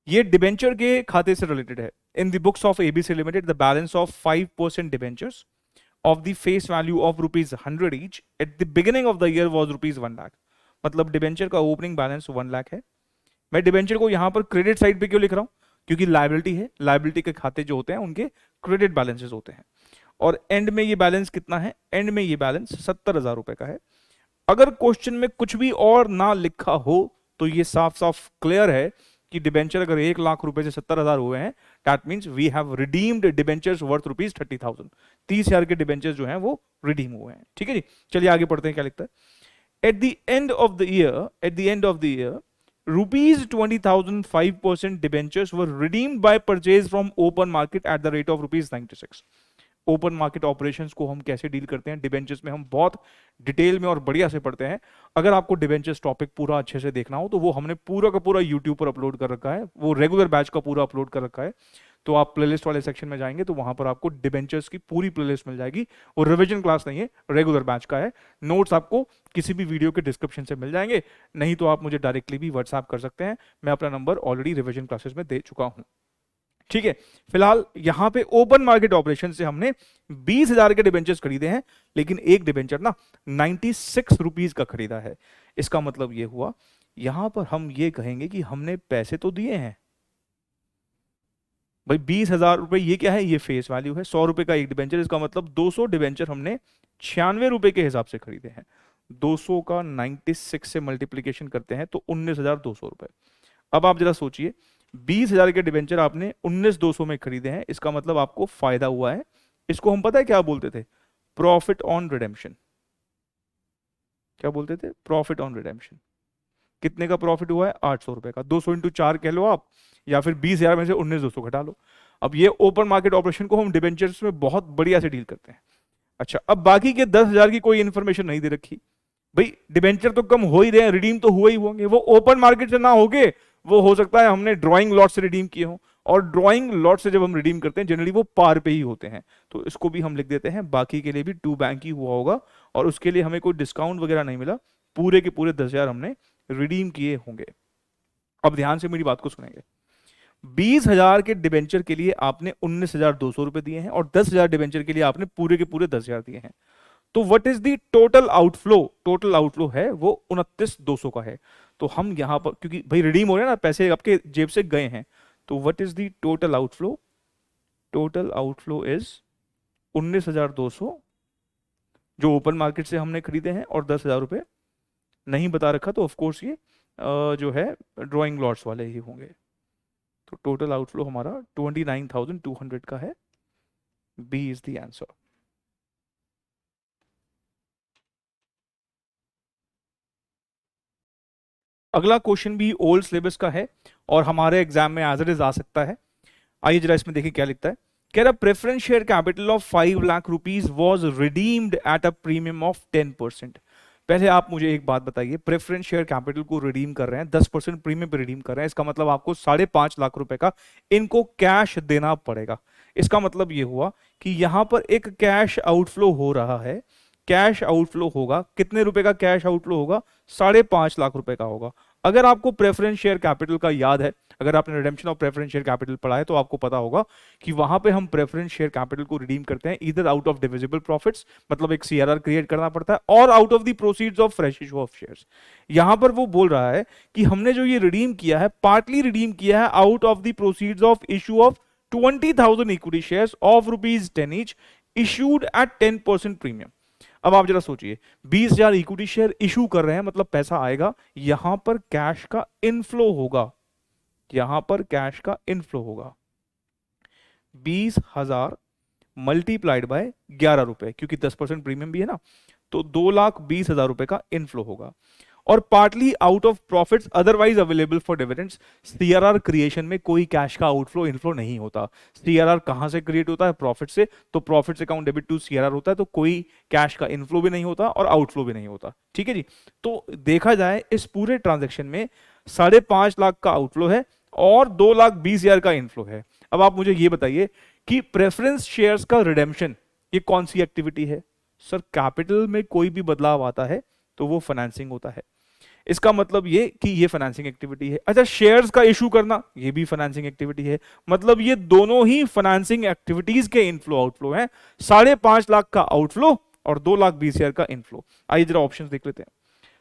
ये डिबेंचर के खाते से रिलेटेड है। In the books of ABC limited the balance of 5% debentures of the face value of ₹100 each at the beginning of the year was ₹1 lakh. मतलब डिबेंचर का ओपनिंग बैलेंस 1 लाख है। मैं डिबेंचर को यहां पर क्रेडिट साइड पे क्यों लिख रहा हूं, क्योंकि लायबिलिटी है, लायबिलिटी के खाते जो होते हैं उनके क्रेडिट बैलेंसेस होते हैं। और एंड में ये बैलेंस कितना है, एंड में ये बैलेंस 70,000 रुपए का है। अगर क्वेश्चन में कुछ भी और ना लिखा हो तो ये साफ साफ क्लियर है कि डिबेंचर अगर 1 लाख रुपए से 70,000 हुए हैं, that means we have redeemed debentures worth ₹30,000। 30,000 के डिबेंचर्स जो हैं वो रिडीम हुए हैं, ठीक है जी। चलिए आगे पढ़ते हैं क्या लिखता है। At the end of the year ₹20,000 5% debentures were redeemed by purchase from open market at the rate of ₹96। Open market operations को हम कैसे डील करते हैं डिबेंचर्स में, हम बहुत डिटेल में और बढ़िया से पढ़ते हैं। अगर आपको डिबेंचर्स टॉपिक पूरा अच्छे से देखना हो तो वो हमने पूरा का पूरा यूट्यूब पर अपलोड कर रखा है, वो रेगुलर बैच का पूरा अपलोड कर रखा है। तो आप प्लेलिस्ट वाले सेक्शन में जाएंगे तो वहां पर आपको डिबेंचर्स की पूरी प्लेलिस्ट मिल जाएगी। वो रिवीजन क्लास नहीं है, रेगुलर बैच का है। नोट्स आपको किसी भी वीडियो के डिस्क्रिप्शन से मिल जाएंगे, नहीं तो आप मुझे डायरेक्टली भी व्हाट्सएप कर सकते हैं, मैं अपना नंबर ऑलरेडी रिवीजन क्लासेस में दे चुका हूं, ठीक है। फिलहाल यहां पे ओपन मार्केट ऑपरेशन से हमने 20,000 के डिबेंचर्स खरीदे हैं, लेकिन एक डिबेंचर ना 96 रुपीज का खरीदा है। इसका मतलब ये हुआ, यहां पर हम ये कहेंगे कि हमने पैसे तो दिए हैं भाई, 20,000 रुपए, ये क्या है, ये फेस वैल्यू है। 100 रुपए का एक डिबेंचर, इसका मतलब 200 डिबेंचर हमने 96 रुपए के हिसाब से खरीदे हैं। 200 का 96 से मल्टीप्लीकेशन करते हैं तो 19,200 रुपए। अब आप जरा सोचिए, 20,000 के डिबेंचर आपने 19,200 में खरीदे हैं, इसका मतलब आपको फायदा हुआ है। इसको हम पता है क्या बोलते थे, प्रॉफिट ऑन रिडेम्पशन। क्या बोलते थे, प्रॉफिट ऑन रिडेम्पशन। कितने का प्रॉफिट हुआ है? 800 रुपए का। 200 इंटू 4 कह लो आप, या फिर 20,000 में से 19,200 घटा लो। अब ये ओपन मार्केट ऑपरेशन को हम डिबेंचर्स में बहुत बढ़िया से डील करते हैं। अच्छा, अब बाकी के 10,000 की कोई इंफॉर्मेशन नहीं दे रखी। भाई डिबेंचर तो कम हो ही रहे हैं, रिडीम तो हुए ही होंगे, वो ओपन मार्केट से ना होगे, वो हो सकता है हमने ड्राइंग लॉट से रिडीम किए हो, और ड्राइंग लॉट से जब हम रिडीम करते हैं जनरली वो पार पे ही होते हैं। तो इसको भी हम लिख देते हैं, बाकी के लिए भी टू बैंक ही हुआ होगा, और उसके लिए हमें कोई डिस्काउंट वगैरह नहीं मिला, पूरे के पूरे 10,000 हमने रिडीम किए होंगे। अब ध्यान से मेरी बात को सुनेंगे। 20,000 के डिबेंचर के लिए आपने 19,200 रुपए दिए हैं, और 10,000 डिबेंचर के लिए आपने पूरे के पूरे 10,000 दिए हैं। तो what is the total outflow? Total outflow है वो 29,200 का है। तो हम यहां पर, क्योंकि भाई रिडीम हो रहे हैं ना, पैसे आपके जेब से गए हैं, तो what is the total outflow? Total outflow is 19,200 जो ओपन मार्केट से हमने खरीदे हैं, और 10,000 रुपए नहीं बता रखा, तो ऑफकोर्स ये जो है ड्रॉइंग लॉट्स वाले ही होंगे। तो टोटल आउटफ्लो हमारा 29,200 का है। B is the answer. अगला क्वेश्चन भी ओल्ड सिलेबस का है, और हमारे एग्जाम में एज इट इज आ सकता है। आइए जरा इसमें देखिए क्या लिखता है। कह रहा preference share capital of 5 lakh rupees was redeemed at a premium of 10%। पहले आप मुझे एक बात बताइए, प्रेफरेंस शेयर कैपिटल को रिडीम कर रहे हैं, 10% प्रीमियम पे रिडीम कर रहे हैं, इसका मतलब आपको 5.5 लाख रुपए का इनको कैश देना पड़ेगा। इसका मतलब ये हुआ कि यहां पर एक कैश आउटफ्लो हो रहा है। कैश आउटफ्लो होगा, कितने रुपए का कैश आउटफ्लो होगा? 5.5 लाख रुपए का होगा। अगर आपको प्रेफरेंस शेयर कैपिटल का याद है, अगर आपने redemption of preference share capital पढ़ा है, तो आपको पता होगा कि वहां पे हम प्रेफरेंस शेयर कैपिटल को रिडीम करते हैं इधर आउट ऑफ डिविजिबल प्रॉफिट्स, मतलब एक सीआरआर क्रिएट करना पड़ता है, और out of the proceeds of fresh issue of shares. यहां पर वो बोल रहा है कि हमने जो ये रिडीम किया है, पार्टली रिडीम किया है out of the proceeds of issue of 20,000 equity shares of ₹10 each issued at 10% premium. अब आप जरा सोचिए, 20,000 इक्विटी शेयर इशू कर रहे हैं, मतलब पैसा आएगा, यहां पर कैश का इनफ्लो होगा, यहां पर कैश का इनफ्लो होगा 20,000 मल्टीप्लाइड बाय 11 रुपए, क्योंकि 10% प्रीमियम भी है ना, तो 2,20,000 रुपए का इनफ्लो होगा। और partly out of profits otherwise available for dividends. CRR creation में कोई कैश का आउटफ्लो इनफ्लो नहीं होता। सीआरआर कहां से क्रिएट होता है? प्रॉफिट से, तो profits account debit to CRR होता है, तो कोई कैश का इनफ्लो भी नहीं होता और आउटफ्लो भी नहीं होता। ठीक है जी। तो देखा जाए इस पूरे ट्रांजेक्शन में 5.5 लाख का आउटफ्लो है और 2,20,000 का इनफ्लो है। अब आप मुझे ये बताइए कि प्रेफरेंस शेयर्स का रिडेम्पशन ये कौन सी एक्टिविटी है? सर, कैपिटल में कोई भी बदलाव आता है तो वो फाइनेंसिंग होता है। इसका मतलब ये कि ये फाइनेंसिंग एक्टिविटी है। अच्छा, शेयर्स का इशू करना ये भी फाइनेंसिंग एक्टिविटी है, मतलब ये दोनों ही फाइनेंसिंग एक्टिविटीज के इनफ्लो आउटफ्लो हैं। 5.5 लाख का आउटफ्लो और 2,20,000 का इनफ्लो। आइए जरा ऑप्शंस देख लेते हैं।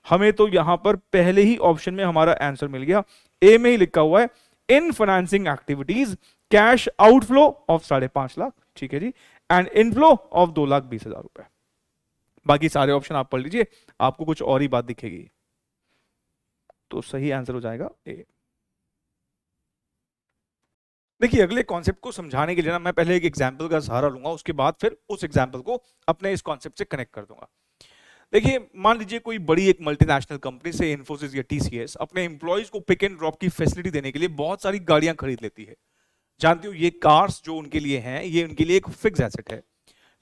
हमें तो यहां पर पहले ही ऑप्शन में हमारा आंसर मिल गया, ए में ही लिखा हुआ है इन financing activities cash outflow of 5.5 lakh. ठीक है जी, एंड इनफ्लो ऑफ 2,20,000 रुपए। बाकी सारे ऑप्शन आप पढ़ लीजिए, आपको कुछ और ही बात दिखेगी, तो सही आंसर हो जाएगा ए। देखिए, अगले कॉन्सेप्ट को समझाने के लिए ना मैं पहले एक एग्जांपल का सहारा लूंगा, उसके बाद फिर उस एग्जांपल को अपने इस कॉन्सेप्ट से कनेक्ट कर दूंगा। देखिए, मान लीजिए कोई बड़ी एक मल्टीनेशनल कंपनी से इन्फोसिस या टीसीएस अपने एम्प्लॉयज को पिक एंड ड्रॉप की फैसिलिटी देने के लिए बहुत सारी गाड़ियां खरीद लेती है। जानते हो, ये कार्स जो उनके लिए हैं, ये उनके लिए एक फिक्स एसेट है।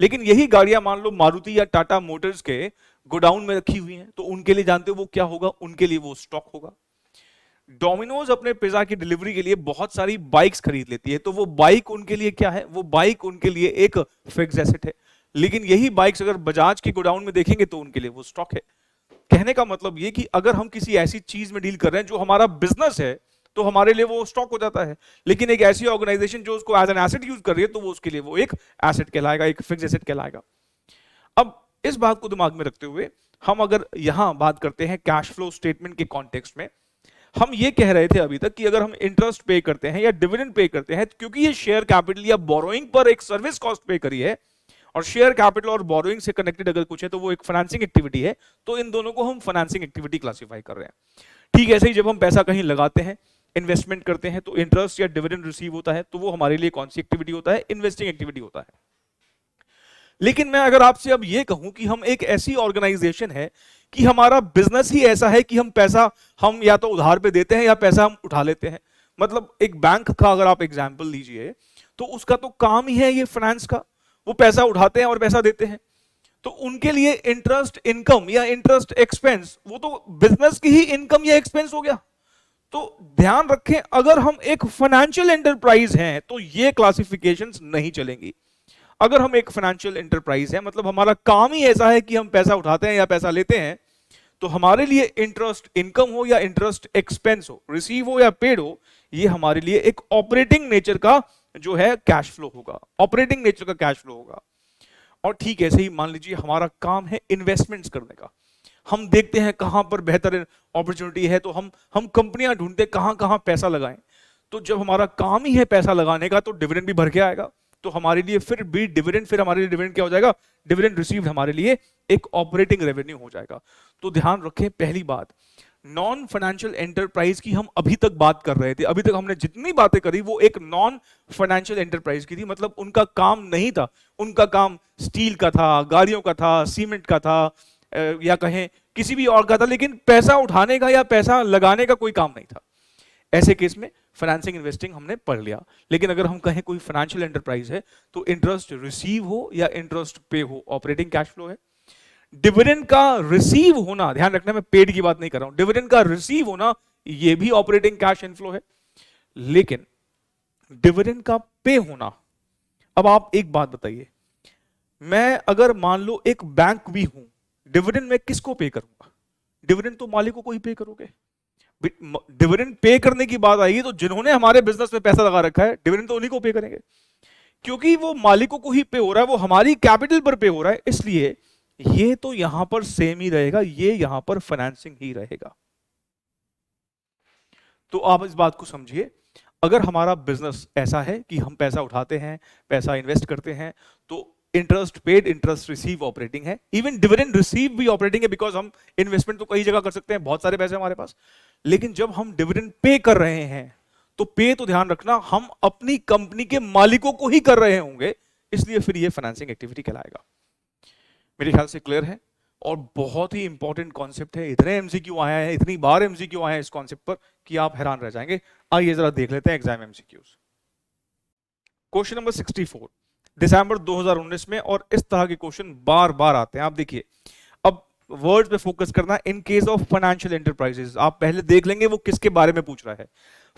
लेकिन यही गाड़ियां मान लो मारुति या टाटा मोटर्स के गोडाउन में रखी हुई हैं, तो उनके लिए जानते हो वो क्या होगा? उनके लिए वो स्टॉक होगा। डोमिनोज अपने पिज्जा की डिलीवरी के लिए बहुत सारी बाइक्स खरीद लेती है, तो वो बाइक उनके लिए क्या है? वो बाइक उनके लिए एक फिक्स एसेट है। लेकिन यही बाइक्स अगर बजाज के गोडाउन में देखेंगे तो उनके लिए वो स्टॉक है। कहने का मतलब ये कि अगर हम किसी ऐसी चीज में डील कर रहे हैं जो हमारा बिजनेस है, तो हमारे लिए वो स्टॉक हो जाता है। लेकिन एक ऐसी ऑर्गेनाइजेशन जो उसको एज एन एसेट यूज कर रही है, तो वो उसके लिए वो एक एसेट कहलाएगा, एक फिक्स एसेट कहलाएगा। अब इस बात को दिमाग में रखते हुए हम अगर यहां बात करते हैं कैश फ्लो स्टेटमेंट के कॉन्टेक्स्ट में, हम ये कह रहे थे अभी तक कि अगर हम इंटरेस्ट पे करते हैं या डिविडेंड पे करते हैं, क्योंकि ये शेयर कैपिटल या बोरोइंग पर एक सर्विस कॉस्ट पे करी है, और शेयर कैपिटल और बोरोइंग से कनेक्टेड अगर कुछ है तो वो एक फाइनेंसिंग एक्टिविटी है, तो इन दोनों को हम फाइनेंसिंग एक्टिविटी क्लासिफाई कर रहे हैं। ठीक ऐसे ही जब हम पैसा कहीं लगाते हैं, इन्वेस्टमेंट करते हैं, तो इंटरेस्ट या डिविडेंड रिसीव होता है, तो वो हमारे लिए कौन सी एक्टिविटी होता है? इन्वेस्टिंग एक्टिविटी होता है। लेकिन मैं अगर आपसे अब ये कहूं कि हम एक ऐसी ऑर्गेनाइजेशन है कि हमारा बिजनेस ही ऐसा है कि हम पैसा हम या तो उधार पे देते हैं या पैसा हम उठा लेते हैं। मतलब एक बैंक का अगर आप एग्जाम्पल लीजिए तो उसका तो काम ही है ये फाइनेंस का, वो पैसा उठाते हैं और पैसा देते हैं। तो उनके लिए इंटरेस्ट इनकम या इंटरेस्ट एक्सपेंस वो तो बिजनेस की ही इनकम या एक्सपेंस हो गया। तो ध्यान रखें, अगर हम एक फाइनेंशियल एंटरप्राइज हैं तो ये क्लासिफिकेशंस नहीं चलेंगी। अगर हम एक फाइनेंशियल एंटरप्राइज है, मतलब हमारा काम ही ऐसा है कि हम पैसा उठाते हैं या पैसा लेते हैं, तो हमारे लिए इंटरेस्ट इनकम हो या इंटरेस्ट एक्सपेंस हो, रिसीव हो या पेड हो, ये हमारे लिए एक ऑपरेटिंग नेचर का जो है कैश फ्लो होगा, ऑपरेटिंग नेचर का कैश फ्लो होगा। और ठीक ऐसे ही मान लीजिए हमारा काम है इन्वेस्टमेंट्स करने का, हम देखते हैं कहां पर बेहतर अपॉर्चुनिटी है, तो हम कंपनियां ढूंढते हैं कहां कहां पैसा लगाएं। तो जब हमारा काम ही है पैसा लगाने का, तो डिविडेंड भी भर के आएगा, तो हमारे लिए फिर भी डिविडेंड, फिर हमारे लिए डिविडेंड क्या हो जाएगा, डिविडेंड रिसीव्ड हमारे लिए एक ऑपरेटिंग रेवेन्यू हो जाएगा। तो ध्यान रखें, पहली बात, नॉन फाइनेंशियल एंटरप्राइज की हम अभी तक बात कर रहे थे, अभी तक हमने जितनी बातें करी वो एक नॉन फाइनेंशियल एंटरप्राइज की थी, मतलब उनका काम नहीं था, उनका काम स्टील का था, गाड़ियों का था, सीमेंट का था, या कहें किसी भी और का था, लेकिन पैसा उठाने का या पैसा लगाने का कोई काम नहीं था। ऐसे केस में फाइनेंसिंग इन्वेस्टिंग हमने पढ़ लिया। लेकिन अगर हम कहें कोई फाइनेंशियल एंटरप्राइज है तो इंटरेस्ट रिसीव हो या इंटरेस्ट पे हो, ऑपरेटिंग कैश फ्लो है। डिविडेंड का रिसीव होना, ध्यान रखना मैं पेड की बात नहीं कर रहा हूं, डिविडेंड का रिसीव होना ये भी ऑपरेटिंग कैश इनफ्लो है। लेकिन डिविडेंड का पे होना, अब आप एक बात बताइए, मैं अगर मान लो एक बैंक भी हूं, डिविडेंड मैं किसको पे करूंगा? डिविडेंड तो मालिकों को ही पे करोगे। डिविडेंड पे करने की बात आएगी तो जिन्होंने हमारे बिजनेस में पैसा लगा रखा है, डिविडेंड तो उन्हीं को पे करेंगे, क्योंकि वो मालिकों को ही पे हो रहा है, वो हमारी कैपिटल पर पे हो रहा है, इसलिए ये तो यहां पर सेम ही रहेगा, ये यहां पर फाइनेंसिंग ही रहेगा। तो आप इस बात को समझिए, अगर हमारा बिजनेस ऐसा है कि हम पैसा उठाते हैं, पैसा इन्वेस्ट करते हैं, तो interest paid, interest receive operating है, इवन डिविडेंड रिसीव भी ऑपरेटिंग है, बिकॉज हम इन्वेस्टमेंट तो कई जगह कर सकते हैं, बहुत सारे पैसे हमारे पास। लेकिन जब हम डिविडेंड पे कर रहे हैं तो पे तो ध्यान रखना हम अपनी कंपनी के मालिकों को ही कर रहे होंगे, इसलिए फिर ये फाइनेंसिंग एक्टिविटी कहलाएगा। मेरे ख्याल से क्लियर है, और बहुत ही इंपॉर्टेंट कॉन्सेप्ट है, इतने एमसीक्यू आया है, इतनी बार एमसीक्यू आए हैं इस कॉन्सेप्ट पर कि आप हैरान रह जाएंगे। आइए जरा देख लेते हैं एग्जाम एमसीक्यूज। क्वेश्चन नंबर 64 दिसंबर 2019 में, और इस तरह के क्वेश्चन बार बार आते हैं। आप देखिए, अब वर्ड्स पे फोकस करना, इन केस ऑफ फाइनेंशियल एंटरप्राइजेस। आप पहले देख लेंगे वो किसके बारे में पूछ रहा है,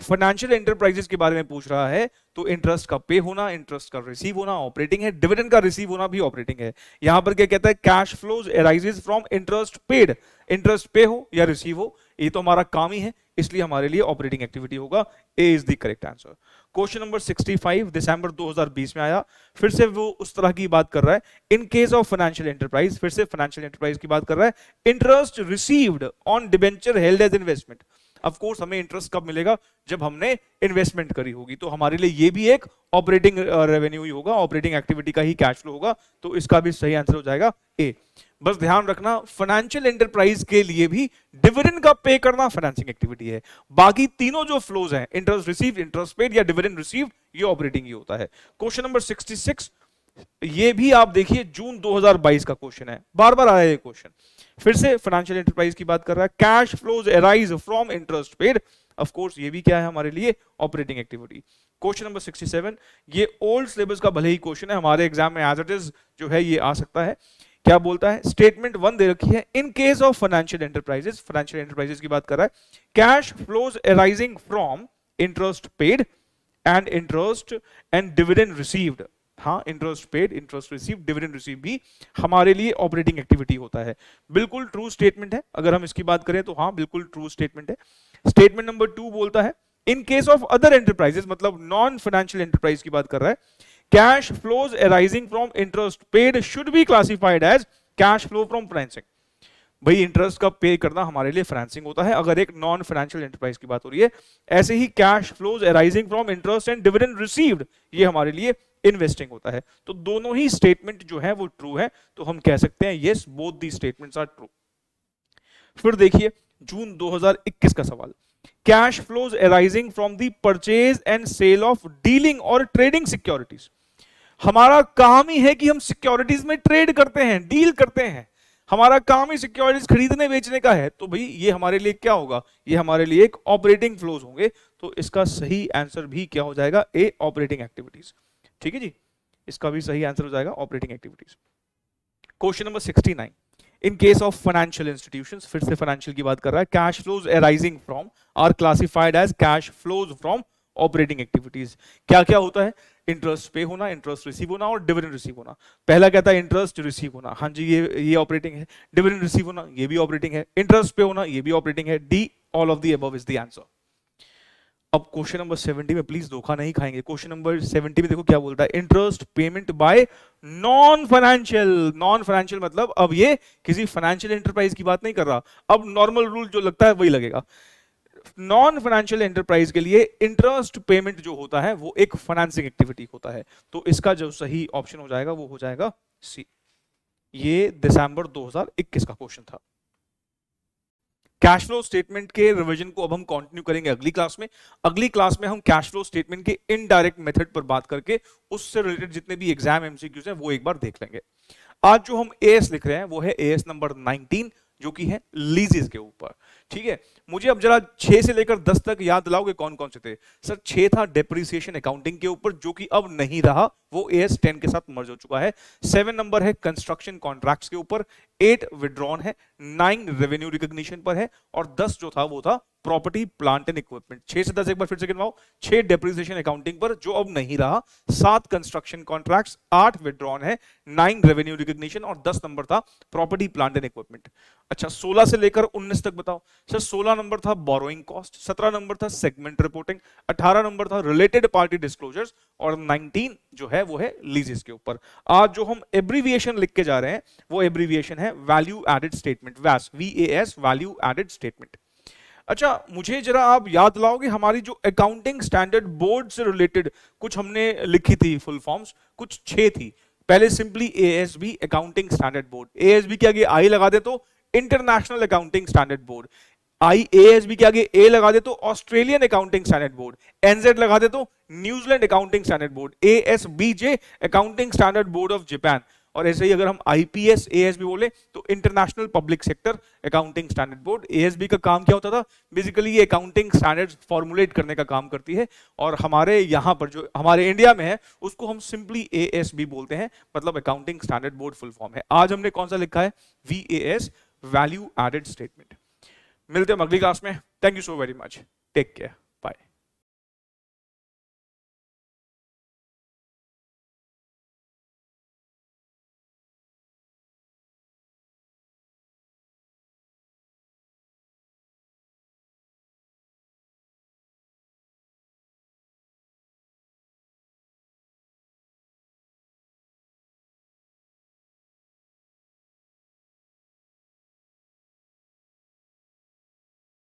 फाइनेंशियल एंटरप्राइजेस के बारे में पूछ रहा है, तो इंटरेस्ट का पे होना, इंटरेस्ट का रिसीव होना ऑपरेटिंग है, डिविडेंड का रिसीव होना भी ऑपरेटिंग है। यहां पर क्या कहता है, cash flows arises from interest paid, interest पे हो या रिसीव हो, ये तो हमारा काम ही है, इसलिए हमारे लिए ऑपरेटिंग एक्टिविटी होगा। A is the correct answer. Question number 65 December 2020 में आया, फिर से वो उस तरह की बात कर रहा है, in case of financial enterprise, फिर से फाइनेंशियल एंटरप्राइज की बात कर रहा है, interest received on debenture held as investment. Of course हमें इंटरेस्ट कब मिलेगा, जब हमने इन्वेस्टमेंट करी होगी, तो हमारे लिए ये भी एक ऑपरेटिंग रेवेन्यू ही होगा, ऑपरेटिंग एक्टिविटी का ही कैश फ्लो होगा, तो इसका भी सही आंसर हो जाएगा ए। बस ध्यान रखना, फाइनेंशियल एंटरप्राइज के लिए भी डिविडेंड का पे करना फाइनेंसिंग एक्टिविटी है, बाकी तीनों जो फ्लोज हैं, इंटरेस्ट रिसीव, इंटरेस्ट पेड या डिविडेंड रिसीव, ये ऑपरेटिंग ही होता है। क्वेश्चन नंबर 66, ये भी आप देखिए जून 2022 का क्वेश्चन है, बार बार आया ये क्वेश्चन, फिर से फाइनेंशियल एंटरप्राइज की बात कर रहा है, cash flows arise from interest paid, of course ये भी क्या है हमारे लिए, ऑपरेटिंग एक्टिविटी। क्वेश्चन नंबर 67, ये ओल्ड सिलेबस का भले ही क्वेश्चन है, हमारे एग्जाम में एज इट इज जो है ये आ सकता है। क्या बोलता है, स्टेटमेंट 1 दे रखी है, in case of financial enterprises, financial enterprises की बात कर रहा है, cash flows arising from interest paid and interest and dividend received. हाँ, interest paid, interest receive, dividend receive भी हमारे लिए ऑपरेटिंग एक्टिविटी होता है। बिल्कुल ट्रू स्टेटमेंट है, अगर हम इसकी बात करें तो हाँ बिल्कुल ट्रू स्टेटमेंट है। स्टेटमेंट नंबर 2 बोलता है, in case of other enterprises, मतलब नॉन फाइनेंशियल एंटरप्राइज की बात कर रहा है, cash flows arising from interest paid should be classified as cash flow from financing. भाई इंटरेस्ट का पे करना हमारे लिए फाइनेंसिंग होता है, अगर एक नॉन फाइनेंशियल एंटरप्राइज की बात हो रही है। ऐसे ही cash flows arising from interest and dividend received, ये हमारे लिए इन्वेस्टिंग होता है। तो दोनों ही स्टेटमेंट जो है वो ट्रू है, तो हम कह सकते हैं yes both the statements are true. फिर देखिए जून 2021 का सवाल, cash flows arising from the purchase and sale of dealing और ट्रेडिंग सिक्योरिटीज। हमारा काम ही है कि हम सिक्योरिटीज में ट्रेड करते हैं, डील करते हैं, हमारा काम ही सिक्योरिटीज खरीदने बेचने का है, तो भाई ये हमारे लिए क्या होगा, ये हमारे लिए एक ऑपरेटिंग फ्लोज होंगे। तो इसका सही आंसर भी क्या हो जाएगा, ए, ऑपरेटिंग एक्टिविटीज। ठीक है जी, इसका भी सही आंसर हो जाएगा operating activities. Question number 69, in case of financial institutions, फिर से फाइनेंशियल की बात कर रहा है, cash flows arising from are classified as cash flows from operating activities. क्या क्या होता है, इंटरेस्ट पे होना, इंटरेस्ट रिसीव होना और डिविडेंड रिसीव होना। पहला कहता है इंटरेस्ट रिसीव होना, हाँ जी ये ऑपरेटिंग है। डिविडेंड रिसीव होना, ये भी ऑपरेटिंग है। इंटरेस्ट पे होना, ये भी ऑपरेटिंग है। D, all of the above is the answer. अब क्वेश्चन नंबर 70 में प्लीज धोखा नहीं खाएंगे। क्वेश्चन नंबर 70 में देखो क्या बोलता है, interest payment by non financial. Non financial मतलब अब ये किसी फाइनेंशियल एंटरप्राइज की बात नहीं कर रहा, अब नॉर्मल रूल जो लगता है वही लगेगा। नॉन फाइनेंशियल एंटरप्राइज के लिए इंटरेस्ट पेमेंट जो होता है वो एक फाइनेंसिंग एक्टिविटी होता है। तो इसका जो सही ऑप्शन हो जाएगा वो हो जाएगा सी। ये दिसंबर 2021 का क्वेश्चन था। कैश फ्लो स्टेटमेंट के रिवीजन को अब हम कंटिन्यू करेंगे अगली क्लास में। अगली क्लास में हम कैश फ्लो स्टेटमेंट के इनडायरेक्ट मेथड पर बात करके उससे रिलेटेड जितने भी एग्जाम एमसीक्यूज हैं वो एक बार देख लेंगे। आज जो हम एएस लिख रहे हैं वो है एएस नंबर 19, जो कि है लीजेस के ऊपर। ठीक है, मुझे अब जरा 6 से लेकर 10 तक याद दिलाओगे कौन कौन से थे। सर 6 था डेप्रिसिएशन अकाउंटिंग के ऊपर, जो कि अब नहीं रहा, वो एएस 10 के साथ मर्ज हो चुका है। 7 नंबर है कंस्ट्रक्शन कॉन्ट्रैक्ट्स के ऊपर। 8 विड्रॉन है। 9 रेवेन्यू रिकॉग्निशन पर है। और 10 जो था वो था प्रॉपर्टी प्लांट एंड इक्विपमेंट। 6 से 10 एक बार फिर से गिनवाओ। 6 डेप्रिसिएशन अकाउंटिंग पर, जो अब नहीं रहा। 7 कंस्ट्रक्शन कॉन्ट्रैक्ट्स। 8 विड्रॉन है। 9 रेवेन्यू रिकॉग्निशन और 10 नंबर था प्रॉपर्टी प्लांट एंड इक्विपमेंट। अच्छा 16 से लेकर 19 तक बताओ। सर 16 नंबर था बोरोइंग कॉस्ट। 17 नंबर था सेगमेंट रिपोर्टिंग। 18 नंबर था रिलेटेड पार्टी डिस्क्लोजर्स। और 19 जो है वो है लीजेस के ऊपर। आज जो हम एब्रीविएशन लिख के जा रहे हैं वो एब्रीविएशन है वैल्यू एडेड स्टेटमेंट, वैस, VAS, वैल्यू एडेड स्टेटमेंट। अच्छा मुझे जरा आप याद दिलाओगे, हमारी जो अकाउंटिंग स्टैंडर्ड बोर्ड से रिलेटेड कुछ हमने लिखी थी फुल फॉर्म्स, कुछ 6 थी। पहले simply ASB accounting standard board, ASB के आगे आई लगा दे तो international accounting standard board, ASB के आगे ए लगा दे तो Australian accounting standard board, NZ लगा दे तो New Zealand accounting standard board, ASBJ accounting standard board of Japan. और ऐसे ही अगर हम IPS ASB बोले तो international public sector accounting standard board. ASB का काम क्या होता था, बेसिकली ये अकाउंटिंग स्टैंडर्ड्स फॉर्मुलेट करने का काम करती है। और हमारे यहाँ पर जो हमारे इंडिया में है उसको हम सिंपली ASB बोलते हैं, मतलब accounting standard board full form है। आज हमने कौन सा लिखा है, VAS, वैल्यू एडेड स्टेटमेंट। मिलते हैं अगली क्लास में। Thank you so very much, take care.